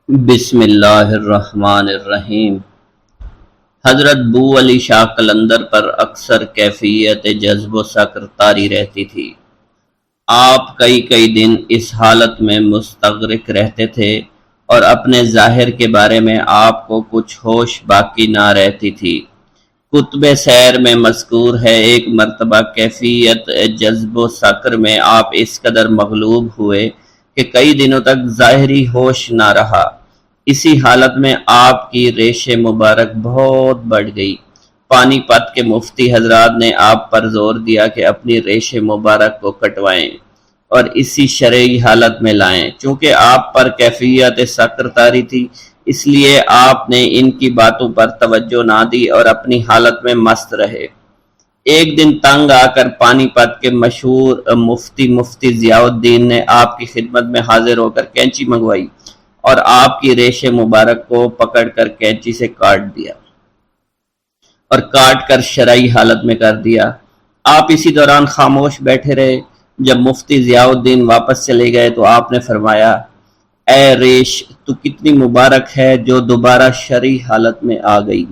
بسم اللہ الرحمن الرحیم۔ حضرت بو علی شاہ قلندر پر اکثر کیفیت جذب و سکر طاری رہتی تھی۔ آپ کئی دن اس حالت میں مستغرق رہتے تھے اور اپنے ظاہر کے بارے میں آپ کو کچھ ہوش باقی نہ رہتی تھی۔ کتب سیر میں مذکور ہے، ایک مرتبہ کیفیت جذب و سکر میں آپ اس قدر مغلوب ہوئے کہ کئی دنوں تک ظاہری ہوش نہ رہا۔ اسی حالت میں آپ کی ریش مبارک بہت بڑھ گئی۔ پانی پت کے مفتی حضرات نے آپ پر زور دیا کہ اپنی ریش مبارک کو کٹوائیں اور اسی شرعی حالت میں لائیں۔ چونکہ آپ پر کیفیت سکر طاری تھی، اس لیے آپ نے ان کی باتوں پر توجہ نہ دی اور اپنی حالت میں مست رہے۔ ایک دن تنگ آ کر پانی پت کے مشہور مفتی ضیاء الدین نے آپ کی خدمت میں حاضر ہو کر کینچی منگوائی اور آپ کی ریش مبارک کو پکڑ کر کینچی سے کاٹ دیا اور کاٹ کر شرعی حالت میں کر دیا۔ آپ اسی دوران خاموش بیٹھے رہے۔ جب مفتی ضیاء الدین واپس چلے گئے تو آپ نے فرمایا، اے ریش، تو کتنی مبارک ہے جو دوبارہ شرعی حالت میں آ گئی۔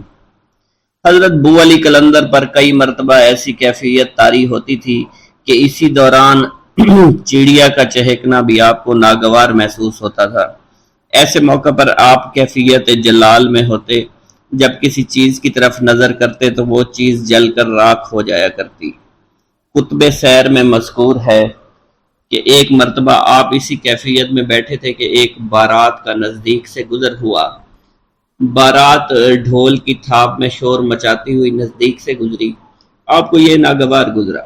حضرت بو علی قلندر پر کئی مرتبہ ایسی کیفیت طاری ہوتی تھی کہ اسی دوران چڑیا کا چہکنا بھی آپ کو ناگوار محسوس ہوتا تھا۔ ایسے موقع پر آپ کیفیت جلال میں ہوتے۔ جب کسی چیز کی طرف نظر کرتے تو وہ چیز جل کر راکھ ہو جایا کرتی۔ کتب سیر میں مذکور ہے کہ ایک مرتبہ آپ اسی کیفیت میں بیٹھے تھے کہ ایک بارات کا نزدیک سے گزر ہوا۔ بارات ڈھول کی تھاپ میں شور مچاتی ہوئی نزدیک سے گزری۔ آپ کو یہ ناگوار گزرا۔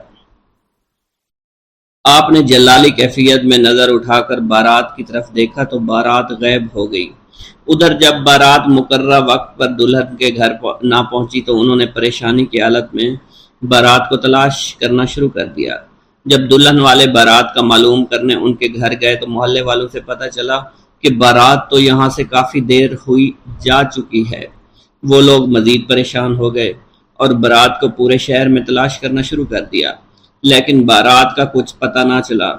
آپ نے جلالی کیفیت میں نظر اٹھا کر بارات کی طرف دیکھا تو بارات غائب ہو گئی۔ ادھر جب بارات مقررہ وقت پر دلہن کے گھر نہ پہنچی تو انہوں نے پریشانی کی حالت میں بارات کو تلاش کرنا شروع کر دیا۔ جب دلہن والے بارات کا معلوم کرنے ان کے گھر گئے تو محلے والوں سے پتہ چلا کہ بارات تو یہاں سے کافی دیر ہوئی جا چکی ہے۔ وہ لوگ مزید پریشان ہو گئے اور بارات کو پورے شہر میں تلاش کرنا شروع کر دیا، لیکن بارات کا کچھ پتہ نہ چلا۔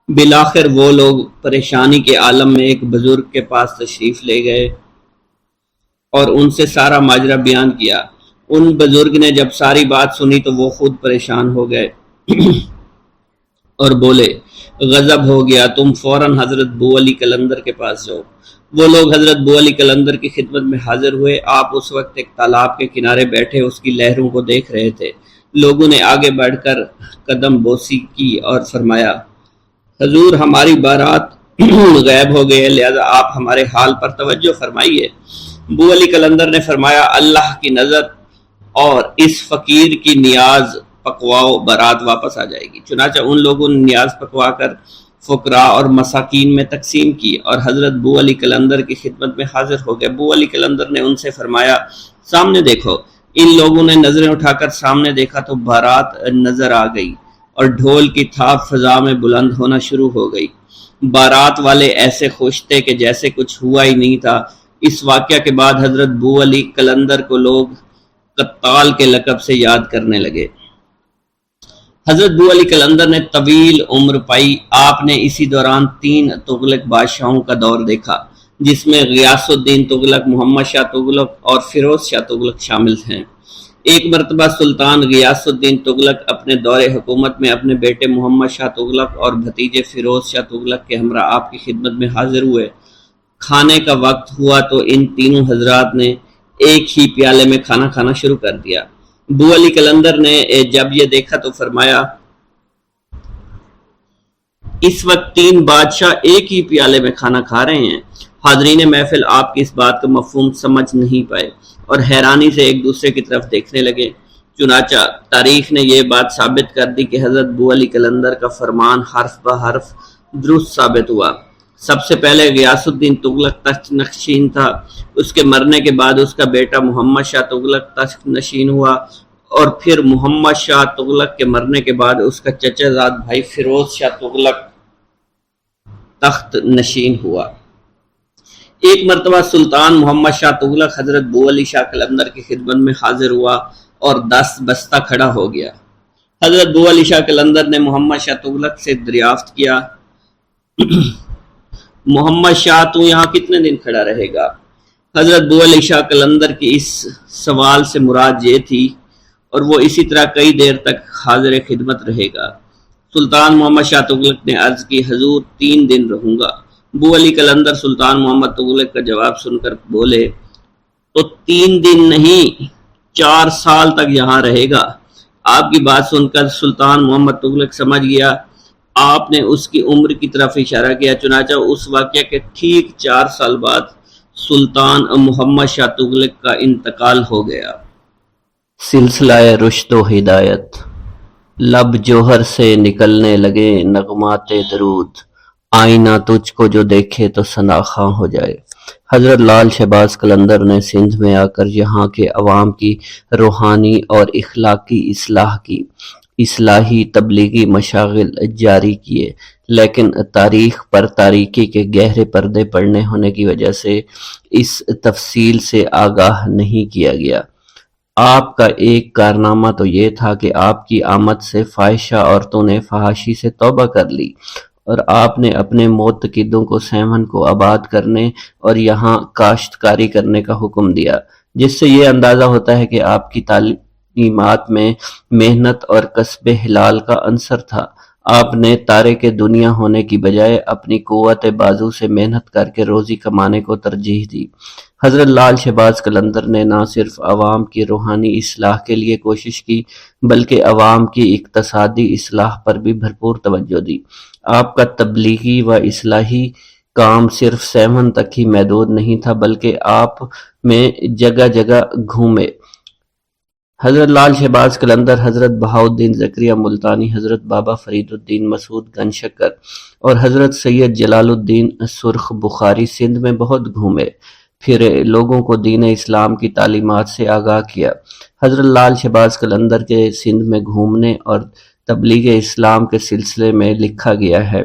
بالآخر وہ لوگ پریشانی کے عالم میں ایک بزرگ کے پاس تشریف لے گئے اور ان سے سارا ماجرا بیان کیا۔ ان بزرگ نے جب ساری بات سنی تو وہ خود پریشان ہو گئے اور بولے، غضب ہو گیا، تم فوراً حضرت بو علی قلندر کے پاس جاؤ۔ وہ لوگ حضرت بو علی قلندر کی خدمت میں حاضر ہوئے۔ آپ اس وقت ایک تالاب کے کنارے بیٹھے اس کی لہروں کو دیکھ رہے تھے۔ لوگوں نے آگے بڑھ کر قدم بوسی کی اور فرمایا، حضور، ہماری بارات غائب ہو گئی ہے، لہذا آپ ہمارے حال پر توجہ فرمائیے۔ بو علی قلندر نے فرمایا، اللہ کی نظر اور اس فقیر کی نیاز پکواؤ، بارات واپس آ جائے گی۔ چنانچہ ان لوگوں نے نیاز پکوا کر فقراء اور مساکین میں تقسیم کی اور حضرت بو علی قلندر کی خدمت میں حاضر ہو گئے۔ بو علی قلندر نے ان سے فرمایا، سامنے دیکھو۔ ان لوگوں نے نظریں اٹھا کر سامنے دیکھا تو بارات نظر آ گئی اور ڈھول کی تھاپ فضا میں بلند ہونا شروع ہو گئی۔ بارات والے ایسے خوش تھے کہ جیسے کچھ ہوا ہی نہیں تھا۔ اس واقعہ کے بعد حضرت بو علی قلندر کو لوگ قتال کے لقب سے یاد کرنے لگے۔ حضرت بو علی قلندر نے طویل عمر پائی۔ آپ نے اسی دوران 3 تغلق بادشاہوں کا دور دیکھا، جس میں غیاث الدین تغلق، محمد شاہ تغلق اور فیروز شاہ تغلق شامل ہیں۔ ایک مرتبہ سلطان غیاث الدین تغلق اپنے دور حکومت میں اپنے بیٹے محمد شاہ تغلق اور بھتیجے فیروز شاہ تغلق کے ہمراہ آپ کی خدمت میں حاضر ہوئے۔ کھانے کا وقت ہوا تو ان تینوں حضرات نے ایک ہی پیالے میں کھانا کھانا شروع کر دیا۔ بو علی قلندر نے جب یہ دیکھا تو فرمایا، اس وقت 3 بادشاہ ایک ہی پیالے میں کھانا کھا رہے ہیں۔ حاضرین محفل آپ کی اس بات کا مفہوم سمجھ نہیں پائے اور حیرانی سے ایک دوسرے کی طرف دیکھنے لگے۔ چنانچہ تاریخ نے یہ بات ثابت کر دی کہ حضرت بو علی قلندر کا فرمان حرف بہ حرف درست ثابت ہوا۔ سب سے پہلے غیاث الدین تغلق تخت نشین تھا۔ اس کے مرنے کے بعد اس کا بیٹا محمد شاہ تغلق تخت نشین ہوا اور پھر محمد شاہ تغلق کے مرنے کے بعد اس کا چچا زاد بھائی فیروز شاہ تغلق تخت نشین ہوا۔ ایک مرتبہ سلطان محمد شاہ تغلق حضرت بو علی شاہ قلندر کی خدمت میں حاضر ہوا اور دست بستہ کھڑا ہو گیا۔ حضرت بو علی شاہ قلندر نے محمد شاہ تغلق سے دریافت کیا، محمد شاہ تو یہاں کتنے دن کھڑا رہے گا؟ حضرت بو علی شاہ قلندر کی اس سوال سے مراد یہ تھی اور وہ اسی طرح کئی دیر تک حاضر خدمت رہے گا۔ سلطان محمد شاہ تغلق نے عرض کی حضور 3 دن رہوں گا۔ بو علی قلندر سلطان محمد تغلق کا جواب سن کر بولے تو 3 دن نہیں 4 سال تک یہاں رہے گا۔ آپ کی بات سن کر سلطان محمد تغلق سمجھ گیا آپ نے اس کی عمر کی طرف اشارہ کیا، چنانچہ اس واقعہ کے ٹھیک 4 سال بعد سلطان محمد شاہ تغلق کا انتقال ہو گیا۔ سلسلہ رشد و ہدایت۔ لب جوہر سے نکلنے لگے نغمات درود، آئینہ تجھ کو جو دیکھے تو ثناخواں ہو جائے۔ حضرت لال شہباز قلندر نے سندھ میں آ کر یہاں کے عوام کی روحانی اور اخلاقی اصلاح کی اصلاحی تبلیغی مشاغل جاری کیے، لیکن تاریخ پر تاریکی کے گہرے پردے پڑنے ہونے کی وجہ سے اس تفصیل سے آگاہ نہیں کیا گیا۔ آپ کا ایک کارنامہ تو یہ تھا کہ آپ کی آمد سے فاحشہ عورتوں نے فحاشی سے توبہ کر لی اور آپ نے اپنے معتقدوں کو سیون کو آباد کرنے اور یہاں کاشتکاری کرنے کا حکم دیا، جس سے یہ اندازہ ہوتا ہے کہ آپ کی تعلیمات میں محنت اور کسب حلال کا عنصر تھا۔ آپ نے تارک دنیا ہونے کی بجائے اپنی قوت بازو سے محنت کر کے روزی کمانے کو ترجیح دی۔ حضرت لال شہباز قلندر نے نہ صرف عوام کی روحانی اصلاح کے لیے کوشش کی بلکہ عوام کی اقتصادی اصلاح پر بھی بھرپور توجہ دی۔ آپ کا تبلیغی و اصلاحی کام صرف 7 تک ہی محدود نہیں تھا بلکہ آپ میں جگہ جگہ گھومے۔ حضرت لال شہباز قلندر، حضرت بہاؤالدین زکریہ ملتانی، حضرت بابا فرید الدین مسعود گنج شکر اور حضرت سید جلال الدین سرخ بخاری سندھ میں بہت گھومے پھرے، لوگوں کو دین اسلام کی تعلیمات سے آگاہ کیا۔ حضرت لال شہباز قلندر کے سندھ میں گھومنے اور تبلیغ اسلام کے سلسلے میں لکھا گیا ہے۔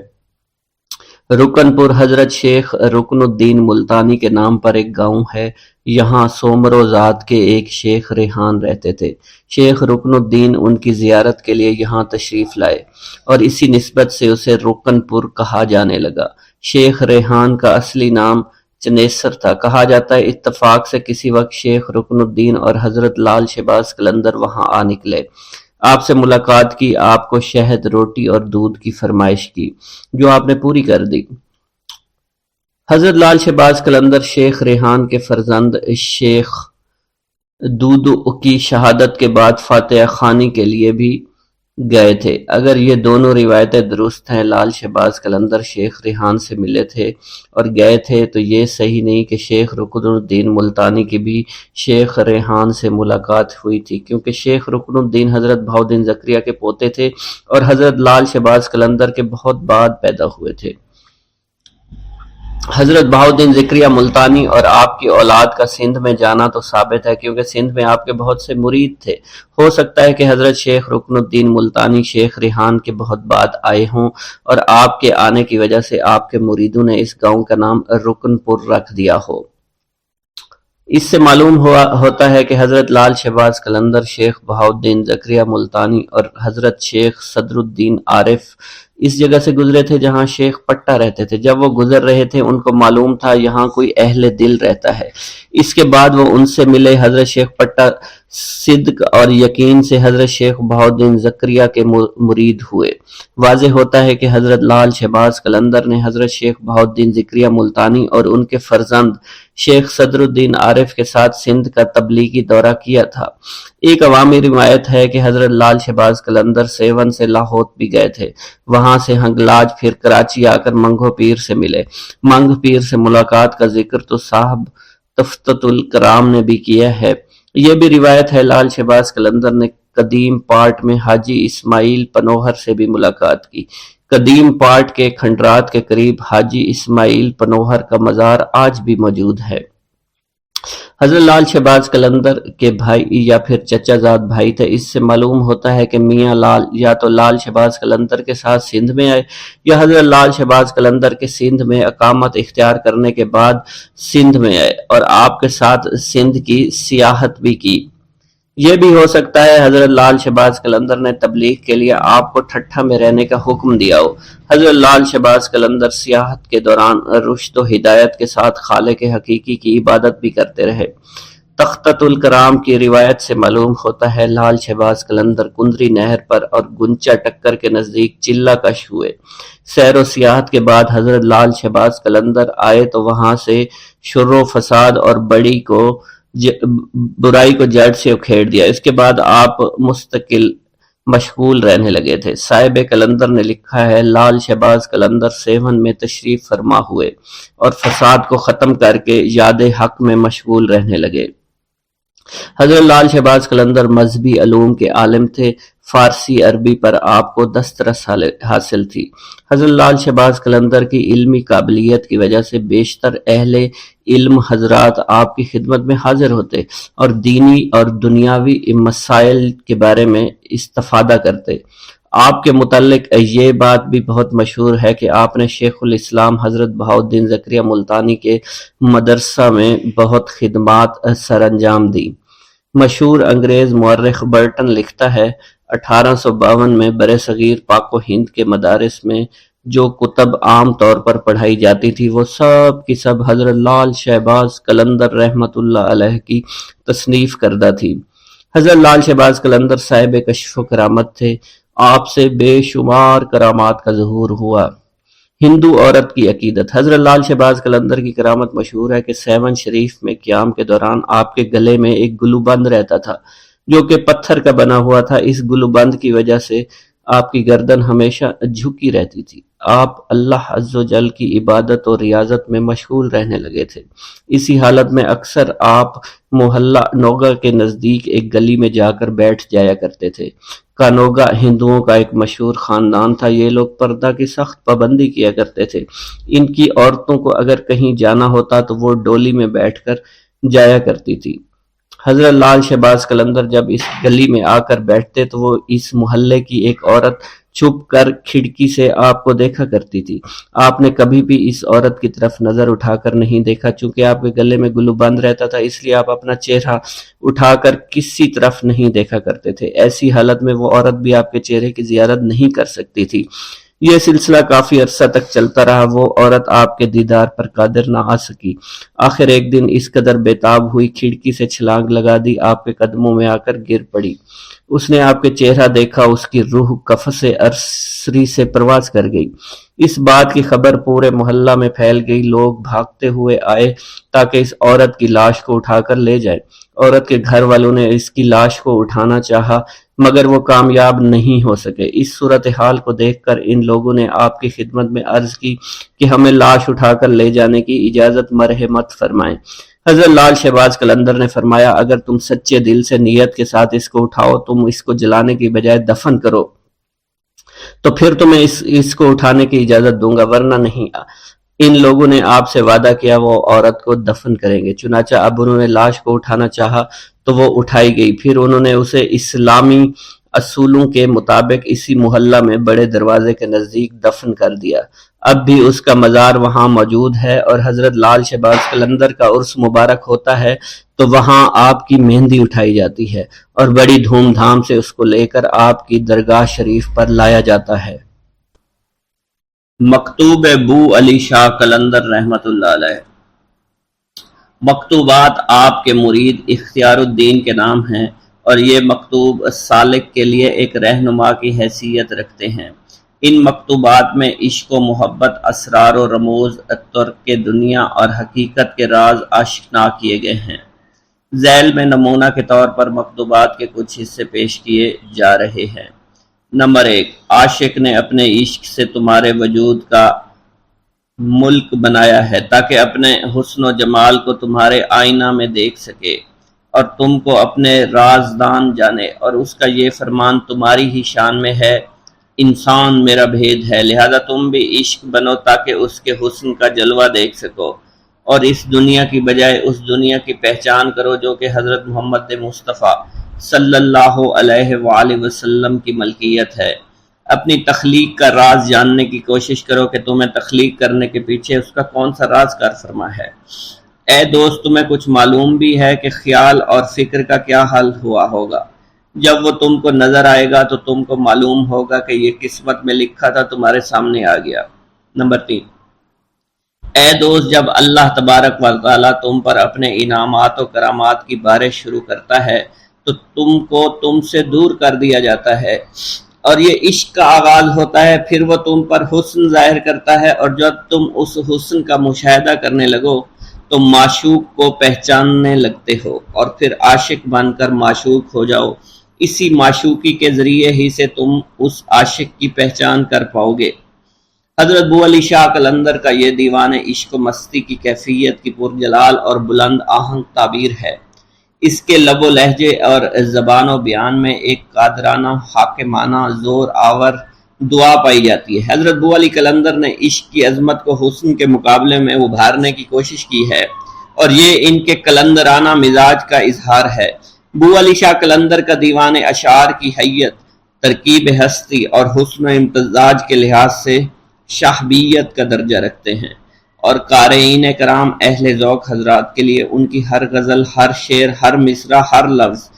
رکن پور حضرت شیخ رکن الدین ملتانی کے نام پر ایک گاؤں ہے، یہاں سومرو ذات کے ایک شیخ ریحان رہتے تھے۔ شیخ رکن الدین ان کی زیارت کے لیے یہاں تشریف لائے اور اسی نسبت سے اسے رکن پور کہا جانے لگا۔ شیخ ریحان کا اصلی نام چنیسر تھا۔ کہا جاتا ہے اتفاق سے کسی وقت شیخ رکن الدین اور حضرت لال شہباز قلندر وہاں آ نکلے، آپ سے ملاقات کی، آپ کو شہد، روٹی اور دودھ کی فرمائش کی، جو آپ نے پوری کر دی۔ حضرت لال شہباز قلندر شیخ ریحان کے فرزند شیخ دودو کی شہادت کے بعد فاتحہ خوانی کے لیے بھی گئے تھے۔ اگر یہ دونوں روایتیں درست ہیں، لال شہباز قلندر شیخ ریحان سے ملے تھے اور گئے تھے، تو یہ صحیح نہیں کہ شیخ رکن الدین ملتانی کی بھی شیخ ریحان سے ملاقات ہوئی تھی، کیونکہ شیخ رکن الدین حضرت بہاؤالدین زکریہ کے پوتے تھے اور حضرت لال شہباز قلندر کے بہت بعد پیدا ہوئے تھے۔ حضرت بہاؤالدین زکریہ ملتانی اور آپ کی اولاد کا سندھ میں جانا تو ثابت ہے، کیونکہ سندھ میں آپ کے بہت سے مرید تھے۔ ہو سکتا ہے کہ حضرت شیخ رکن الدین ملتانی شیخ ریحان کے بہت بعد آئے ہوں اور آپ کے آنے کی وجہ سے آپ کے مریدوں نے اس گاؤں کا نام رکن پور رکھ دیا ہو۔ اس سے معلوم ہوتا ہے کہ حضرت لال شہباز قلندر شیخ بہاؤالدین زکریہ ملتانی اور حضرت شیخ صدر الدین عارف اس جگہ سے گزرے تھے جہاں شیخ پٹا رہتے تھے۔ جب وہ گزر رہے تھے ان کو معلوم تھا یہاں کوئی اہل دل رہتا ہے۔ اس کے بعد وہ ان سے ملے۔ حضرت شیخ پٹا صدق اور یقین سے حضرت شیخ بہاؤالدین زکریہ کے مرید ہوئے۔ واضح ہوتا ہے کہ حضرت لال شہباز قلندر نے حضرت شیخ بہاؤالدین زکریہ ملتانی اور ان کے فرزند شیخ صدر الدین عارف کے ساتھ سندھ کا تبلیغی دورہ کیا تھا۔ ایک عوامی روایت ہے کہ حضرت لال شہباز قلندر سیون سے لاہور بھی گئے تھے، وہاں سے ہنگلاج پھر کراچی آ کر منگو پیر سے ملے۔ منگ پیر سے ملاقات کا ذکر تو صاحب تفتۃ الکرام نے بھی کیا ہے۔ یہ بھی روایت ہے لال شہباز قلندر نے قدیم پارٹ میں حاجی اسماعیل پنوہر سے بھی ملاقات کی۔ قدیم پارٹ کے کھنڈرات کے قریب حاجی اسماعیل پنوہر کا مزار آج بھی موجود ہے۔ حضرت لال شہباز قلندر کے بھائی یا پھر چچا زاد بھائی تھے۔ اس سے معلوم ہوتا ہے کہ میاں لال یا تو لال شہباز قلندر کے ساتھ سندھ میں آئے یا حضرت لال شہباز قلندر کے سندھ میں اقامت اختیار کرنے کے بعد سندھ میں آئے اور آپ کے ساتھ سندھ کی سیاحت بھی کی۔ یہ بھی ہو سکتا ہے حضرت لال شہباز قلندر نے تبلیغ کے لیے آپ کو ٹھٹھا میں رہنے کا حکم دیا ہو۔ حضرت لال شہباز قلندر سیاحت کے دوران رشد و ہدایت کے ساتھ خالق حقیقی کی عبادت بھی کرتے رہے۔ تختۃ الکرام کی روایت سے معلوم ہوتا ہے لال شہباز قلندر کندری نہر پر اور گنچا ٹکر کے نزدیک چلہ کش ہوئے۔ سیر و سیاحت کے بعد حضرت لال شہباز قلندر آئے تو وہاں سے شر و فساد اور برائی کو جڑ سے اکھیڑ دیا۔ اس کے بعد آپ مستقل مشغول رہنے لگے تھے۔ صاحب قلندر نے لکھا ہے لال شہباز قلندر سیون میں تشریف فرما ہوئے اور فساد کو ختم کر کے یاد حق میں مشغول رہنے لگے۔ حضرت لال شہباز قلندر مذہبی علوم کے عالم تھے۔ فارسی عربی پر آپ کو دسترس حاصل تھی۔ حضرت لال شہباز قلندر کی علمی قابلیت کی وجہ سے بیشتر اہل علم حضرات آپ کی خدمت میں حاضر ہوتے اور دینی اور دنیاوی مسائل کے بارے میں استفادہ کرتے۔ آپ کے متعلق یہ بات بھی بہت مشہور ہے کہ آپ نے شیخ الاسلام حضرت بہاؤالدین زکریا ملتانی کے مدرسہ میں بہت خدمات سر انجام دی۔ مشہور انگریز مورخ برٹن لکھتا ہے 1852 میں برصغیر پاک و ہند کے مدارس میں جو کتب عام طور پر پڑھائی جاتی تھی وہ سب کی سب حضرت لال شہباز قلندر رحمت اللہ علیہ کی تصنیف کردہ تھی۔ حضرت لال شہباز قلندر صاحب کشف و کرامت تھے۔ آپ سے بے شمار کرامات کا ظہور ہوا۔ ہندو عورت کی عقیدت۔ حضرت لال شہباز قلندر کی کرامت مشہور ہے کہ سیون شریف میں قیام کے دوران آپ کے گلے میں ایک گلوبند رہتا تھا جو کہ پتھر کا بنا ہوا تھا۔ اس گلوبند کی وجہ سے آپ کی گردن ہمیشہ جھکی رہتی تھی۔ آپ اللہ عز و جل کی عبادت اور ریاضت میں مشغول رہنے لگے تھے۔ اسی حالت میں اکثر آپ محلہ نوگا کے نزدیک ایک گلی میں جا کر بیٹھ جایا کرتے تھے۔ کانوگا ہندوؤں کا ایک مشہور خاندان تھا۔ یہ لوگ پردہ کی سخت پابندی کیا کرتے تھے۔ ان کی عورتوں کو اگر کہیں جانا ہوتا تو وہ ڈولی میں بیٹھ کر جایا کرتی تھی۔ حضرت لال شہباز قلندر جب اس گلی میں آ کر بیٹھتے تو وہ اس محلے کی ایک عورت چھپ کر کھڑکی سے آپ کو دیکھا کرتی تھی۔ آپ نے کبھی بھی اس عورت کی طرف نظر اٹھا کر نہیں دیکھا۔ چونکہ آپ کے گلے میں گلو بند رہتا تھا اس لیے آپ اپنا چہرہ اٹھا کر کسی طرف نہیں دیکھا کرتے تھے۔ ایسی حالت میں وہ عورت بھی آپ کے چہرے کی زیارت نہیں کر سکتی تھی۔ یہ سلسلہ کافی عرصہ تک چلتا رہا۔ وہ عورت آپ کے دیدار پر قادر نہ آ سکی۔ آخر ایک دن اس قدر بےتاب ہوئی، کھڑکی سے چھلانگ لگا دی، آپ کے قدموں میں آ کر گر پڑی۔ اس نے آپ کے چہرہ دیکھا، اس کی روح قفس ارسری سے پرواز کر گئی۔ اس بات کی خبر پورے محلہ میں پھیل گئی۔ لوگ بھاگتے ہوئے آئے تاکہ اس عورت کی لاش کو اٹھا کر لے جائے۔ عورت کے گھر والوں نے اس کی لاش کو اٹھانا چاہا مگر وہ کامیاب نہیں ہو سکے۔ اس صورتحال کو دیکھ کر ان لوگوں نے آپ کی خدمت میں عرض کی کہ ہمیں لاش اٹھا کر لے جانے کی اجازت مرحمت فرمائیں۔ حضرت لال شہباز قلندر نے فرمایا اگر تم سچے دل سے نیت کے ساتھ اس کو اٹھاؤ، تم اس کو جلانے کی بجائے دفن کرو تو پھر تمہیں اس کو اٹھانے کی اجازت دوں گا، ورنہ نہیں۔ ان لوگوں نے آپ سے وعدہ کیا وہ عورت کو دفن کریں گے۔ چنانچہ اب انہوں نے لاش کو اٹھانا چاہا تو وہ اٹھائی گئی۔ پھر انہوں نے اسے اسلامی اصولوں کے مطابق اسی محلہ میں بڑے دروازے کے نزدیک دفن کر دیا۔ اب بھی اس کا مزار وہاں موجود ہے اور حضرت لال شہباز قلندر کا عرس مبارک ہوتا ہے تو وہاں آپ کی مہندی اٹھائی جاتی ہے اور بڑی دھوم دھام سے اس کو لے کر آپ کی درگاہ شریف پر لایا جاتا ہے۔ مکتوب بو علی شاہ قلندر رحمت اللہ علیہ۔ مکتوبات آپ کے مرید اختیار الدین کے نام ہیں اور یہ مکتوب سالک کے لیے ایک رہنما کی حیثیت رکھتے ہیں۔ ان مکتوبات میں عشق و محبت، اسرار و رموز، ترک کے دنیا اور حقیقت کے راز آشکار کیے گئے ہیں۔ ذیل میں نمونہ کے طور پر مکتوبات کے کچھ حصے پیش کیے جا رہے ہیں۔ نمبر 1، عاشق نے اپنے عشق سے تمہارے وجود کا ملک بنایا ہے تاکہ اپنے حسن و جمال کو تمہارے آئینہ میں دیکھ سکے اور تم کو اپنے رازدان جانے، اور اس کا یہ فرمان تمہاری ہی شان میں ہے، انسان میرا بھید ہے، لہذا تم بھی عشق بنو تاکہ اس کے حسن کا جلوہ دیکھ سکو اور اس دنیا کی بجائے اس دنیا کی پہچان کرو جو کہ حضرت محمد مصطفیٰ صلی اللہ علیہ وآلہ وسلم کی ملکیت ہے۔ اپنی تخلیق کا راز جاننے کی کوشش کرو کہ تمہیں تخلیق کرنے کے پیچھے اس کا کون سا راز کار فرما ہے۔ اے دوست تمہیں کچھ معلوم بھی ہے کہ خیال اور فکر کا کیا حل ہوا ہوگا؟ جب وہ تم کو نظر آئے گا تو تم کو معلوم ہوگا کہ یہ قسمت میں لکھا تھا تمہارے سامنے آ گیا۔ نمبر 3، اے دوست جب اللہ تبارک و تعالیٰ تم پر اپنے انعامات و کرامات کی بارش شروع کرتا ہے تو تم کو تم سے دور کر دیا جاتا ہے اور یہ عشق کا آغاز ہوتا ہے، پھر وہ تم پر حسن ظاہر کرتا ہے اور جب تم اس حسن کا مشاہدہ کرنے لگو تو معشوق کو پہچاننے لگتے ہو اور پھر عاشق بن کر معشوق ہو جاؤ۔ اسی معشوقی کے ذریعے ہی سے تم اس عاشق کی پہچان کر پاؤ گے۔ حضرت بو علی شاہ قلندر کا یہ دیوان عشق و مستی کی کیفیت کی پرجلال اور بلند آہنگ تعبیر ہے۔ اس کے لب و لہجے اور زبان و بیان میں ایک قادرانہ، حاکمانہ، زور آور دعا پائی جاتی ہے۔ حضرت بو علی قلندر نے عشق کی عظمت کو حسن کے مقابلے میں ابھارنے کی کوشش کی ہے اور یہ ان کے قلندرانہ مزاج کا اظہار ہے۔ بو علی شاہ قلندر کا دیوان اشعار کی حیت، ترکیب ہستی اور حسن و امتزاج کے لحاظ سے شاہبیت کا درجہ رکھتے ہیں اور قارئین کرام اہل ذوق حضرات کے لیے ان کی ہر غزل، ہر شعر، ہر مصرع، ہر لفظ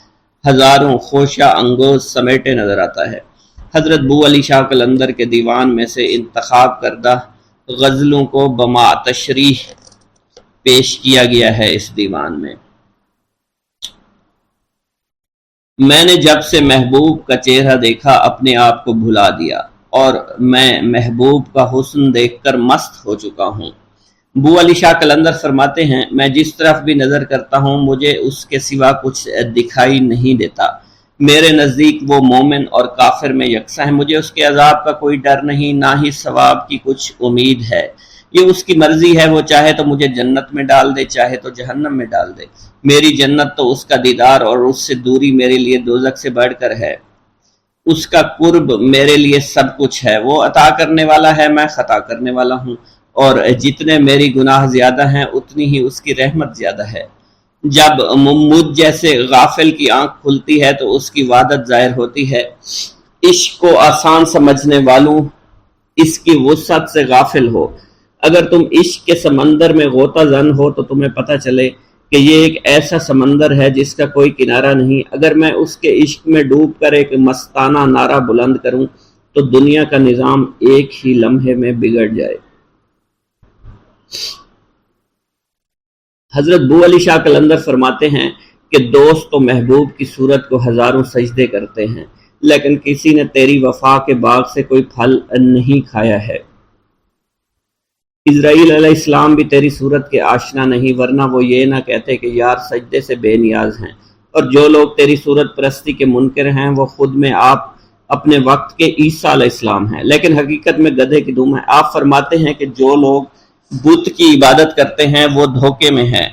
ہزاروں خوشہ انگوز سمیٹے نظر آتا ہے۔ حضرت بو علی شاہ قلندر کے دیوان میں سے انتخاب کردہ غزلوں کو بما تشریح پیش کیا گیا ہے اس دیوان میں۔ میں نے جب سے محبوب کا چہرہ دیکھا اپنے آپ کو بھلا دیا اور میں محبوب کا حسن دیکھ کر مست ہو چکا ہوں۔ بو علی شاہ قلندر فرماتے ہیں، میں جس طرف بھی نظر کرتا ہوں مجھے اس کے سوا کچھ دکھائی نہیں دیتا۔ میرے نزدیک وہ مومن اور کافر میں یکساں ہے، مجھے اس کے عذاب کا کوئی ڈر نہیں، نہ ہی ثواب کی کچھ امید ہے۔ یہ اس کی مرضی ہے، وہ چاہے تو مجھے جنت میں ڈال دے، چاہے تو جہنم میں ڈال دے۔ میری جنت تو اس کا دیدار اور اس سے دوری میرے لیے دوزخ سے بڑھ کر ہے۔ اس کا قرب میرے لیے سب کچھ ہے۔ وہ عطا کرنے والا ہے، میں خطا کرنے والا ہوں، اور جتنے میری گناہ زیادہ ہیں اتنی ہی اس کی رحمت زیادہ ہے۔ جب مجھ جیسے غافل کی آنکھ کھلتی ہے تو اس کی وحدت ظاہر ہوتی ہے۔ عشق کو آسان سمجھنے والوں اس کی وسعت سے غافل ہو۔ اگر تم عشق کے سمندر میں غوطہ زن ہو تو تمہیں پتہ چلے کہ یہ ایک ایسا سمندر ہے جس کا کوئی کنارہ نہیں۔ اگر میں اس کے عشق میں ڈوب کر ایک مستانہ نعرہ بلند کروں تو دنیا کا نظام ایک ہی لمحے میں بگڑ جائے۔ حضرت بو علی شاہ قلندر فرماتے ہیں کہ دوست و محبوب کی صورت کو ہزاروں سجدے کرتے ہیں لیکن کسی نے تیری وفا کے باغ سے کوئی پھل نہیں کھایا ہے۔ اسرائیل علیہ السلام بھی تیری صورت کے آشنا نہیں، ورنہ وہ یہ نہ کہتے کہ یار سجدے سے بے نیاز ہیں۔ اور جو لوگ تیری صورت پرستی کے منکر ہیں وہ خود میں آپ اپنے وقت کے عیسیٰ علیہ السلام ہیں، لیکن حقیقت میں گدھے کی دم ہے۔ آپ فرماتے ہیں کہ جو لوگ بت کی عبادت کرتے ہیں وہ دھوکے میں ہیں،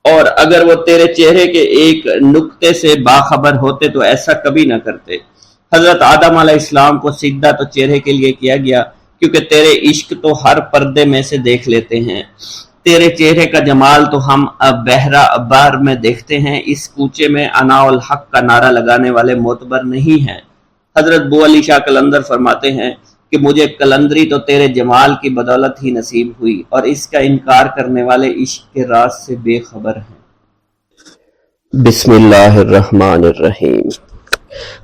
اور اگر وہ تیرے چہرے کے ایک نقطے سے باخبر ہوتے تو ایسا کبھی نہ کرتے۔ حضرت آدم علیہ السلام کو سجدہ تو چہرے کے لیے کیا گیا کیونکہ تیرے عشق تو ہر پردے میں سے دیکھ لیتے ہیں۔ تیرے چہرے کا جمال تو ہم بہرہ بار میں دیکھتے ہیں۔ اس کوچے میں انا الحق کا نعرہ لگانے والے معتبر نہیں ہیں۔ حضرت بو علی شاہ قلندر فرماتے ہیں کہ مجھے قلندری تو تیرے جمال کی بدولت ہی نصیب ہوئی اور اس کا انکار کرنے والے عشق کے راز سے بے خبر ہیں۔ بسم اللہ الرحمن الرحیم۔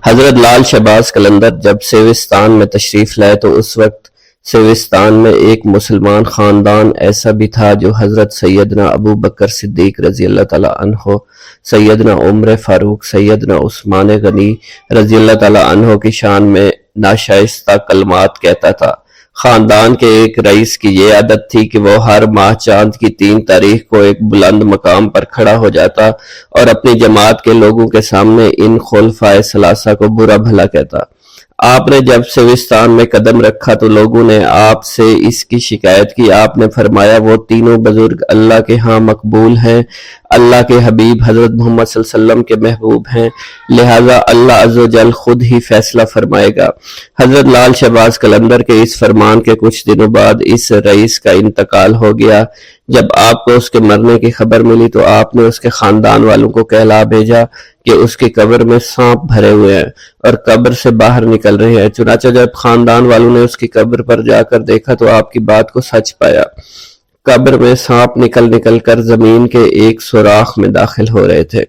حضرت لال شہباز قلندر جب سیوستان میں تشریف لائے تو اس وقت سیوستان میں ایک مسلمان خاندان ایسا بھی تھا جو حضرت سیدنا ابو بکر صدیق رضی اللہ تعالیٰ عنہ، سیدنا عمر فاروق، سیدنا عثمان غنی رضی اللہ تعالیٰ عنہ کی شان میں ناشائستہ کلمات کہتا تھا۔ خاندان کے ایک رئیس کی یہ عادت تھی کہ وہ ہر ماہ چاند کی 3 تاریخ کو ایک بلند مقام پر کھڑا ہو جاتا اور اپنی جماعت کے لوگوں کے سامنے ان خلفائے ثلاثہ کو برا بھلا کہتا۔ آپ نے جب سیوستان میں قدم رکھا تو لوگوں نے آپ سے اس کی شکایت کی۔ آپ نے فرمایا وہ تینوں بزرگ اللہ کے ہاں مقبول ہیں، اللہ کے حبیب حضرت محمد صلی اللہ علیہ وسلم کے محبوب ہیں، لہٰذا اللہ عز و جل خود ہی فیصلہ فرمائے گا۔ حضرت لال شہباز قلندر کے اس فرمان کے کچھ دنوں بعد اس رئیس کا انتقال ہو گیا۔ جب آپ کو اس کے مرنے کی خبر ملی تو آپ نے اس کے خاندان والوں کو کہلا بھیجا کہ اس کی قبر میں سانپ بھرے ہوئے ہیں اور قبر سے باہر نکل رہے ہیں۔ چنانچہ جب خاندان والوں نے اس کی قبر پر جا کر دیکھا تو آپ کی بات کو سچ پایا۔ قبر میں سانپ نکل نکل کر زمین کے ایک سوراخ میں داخل ہو رہے تھے۔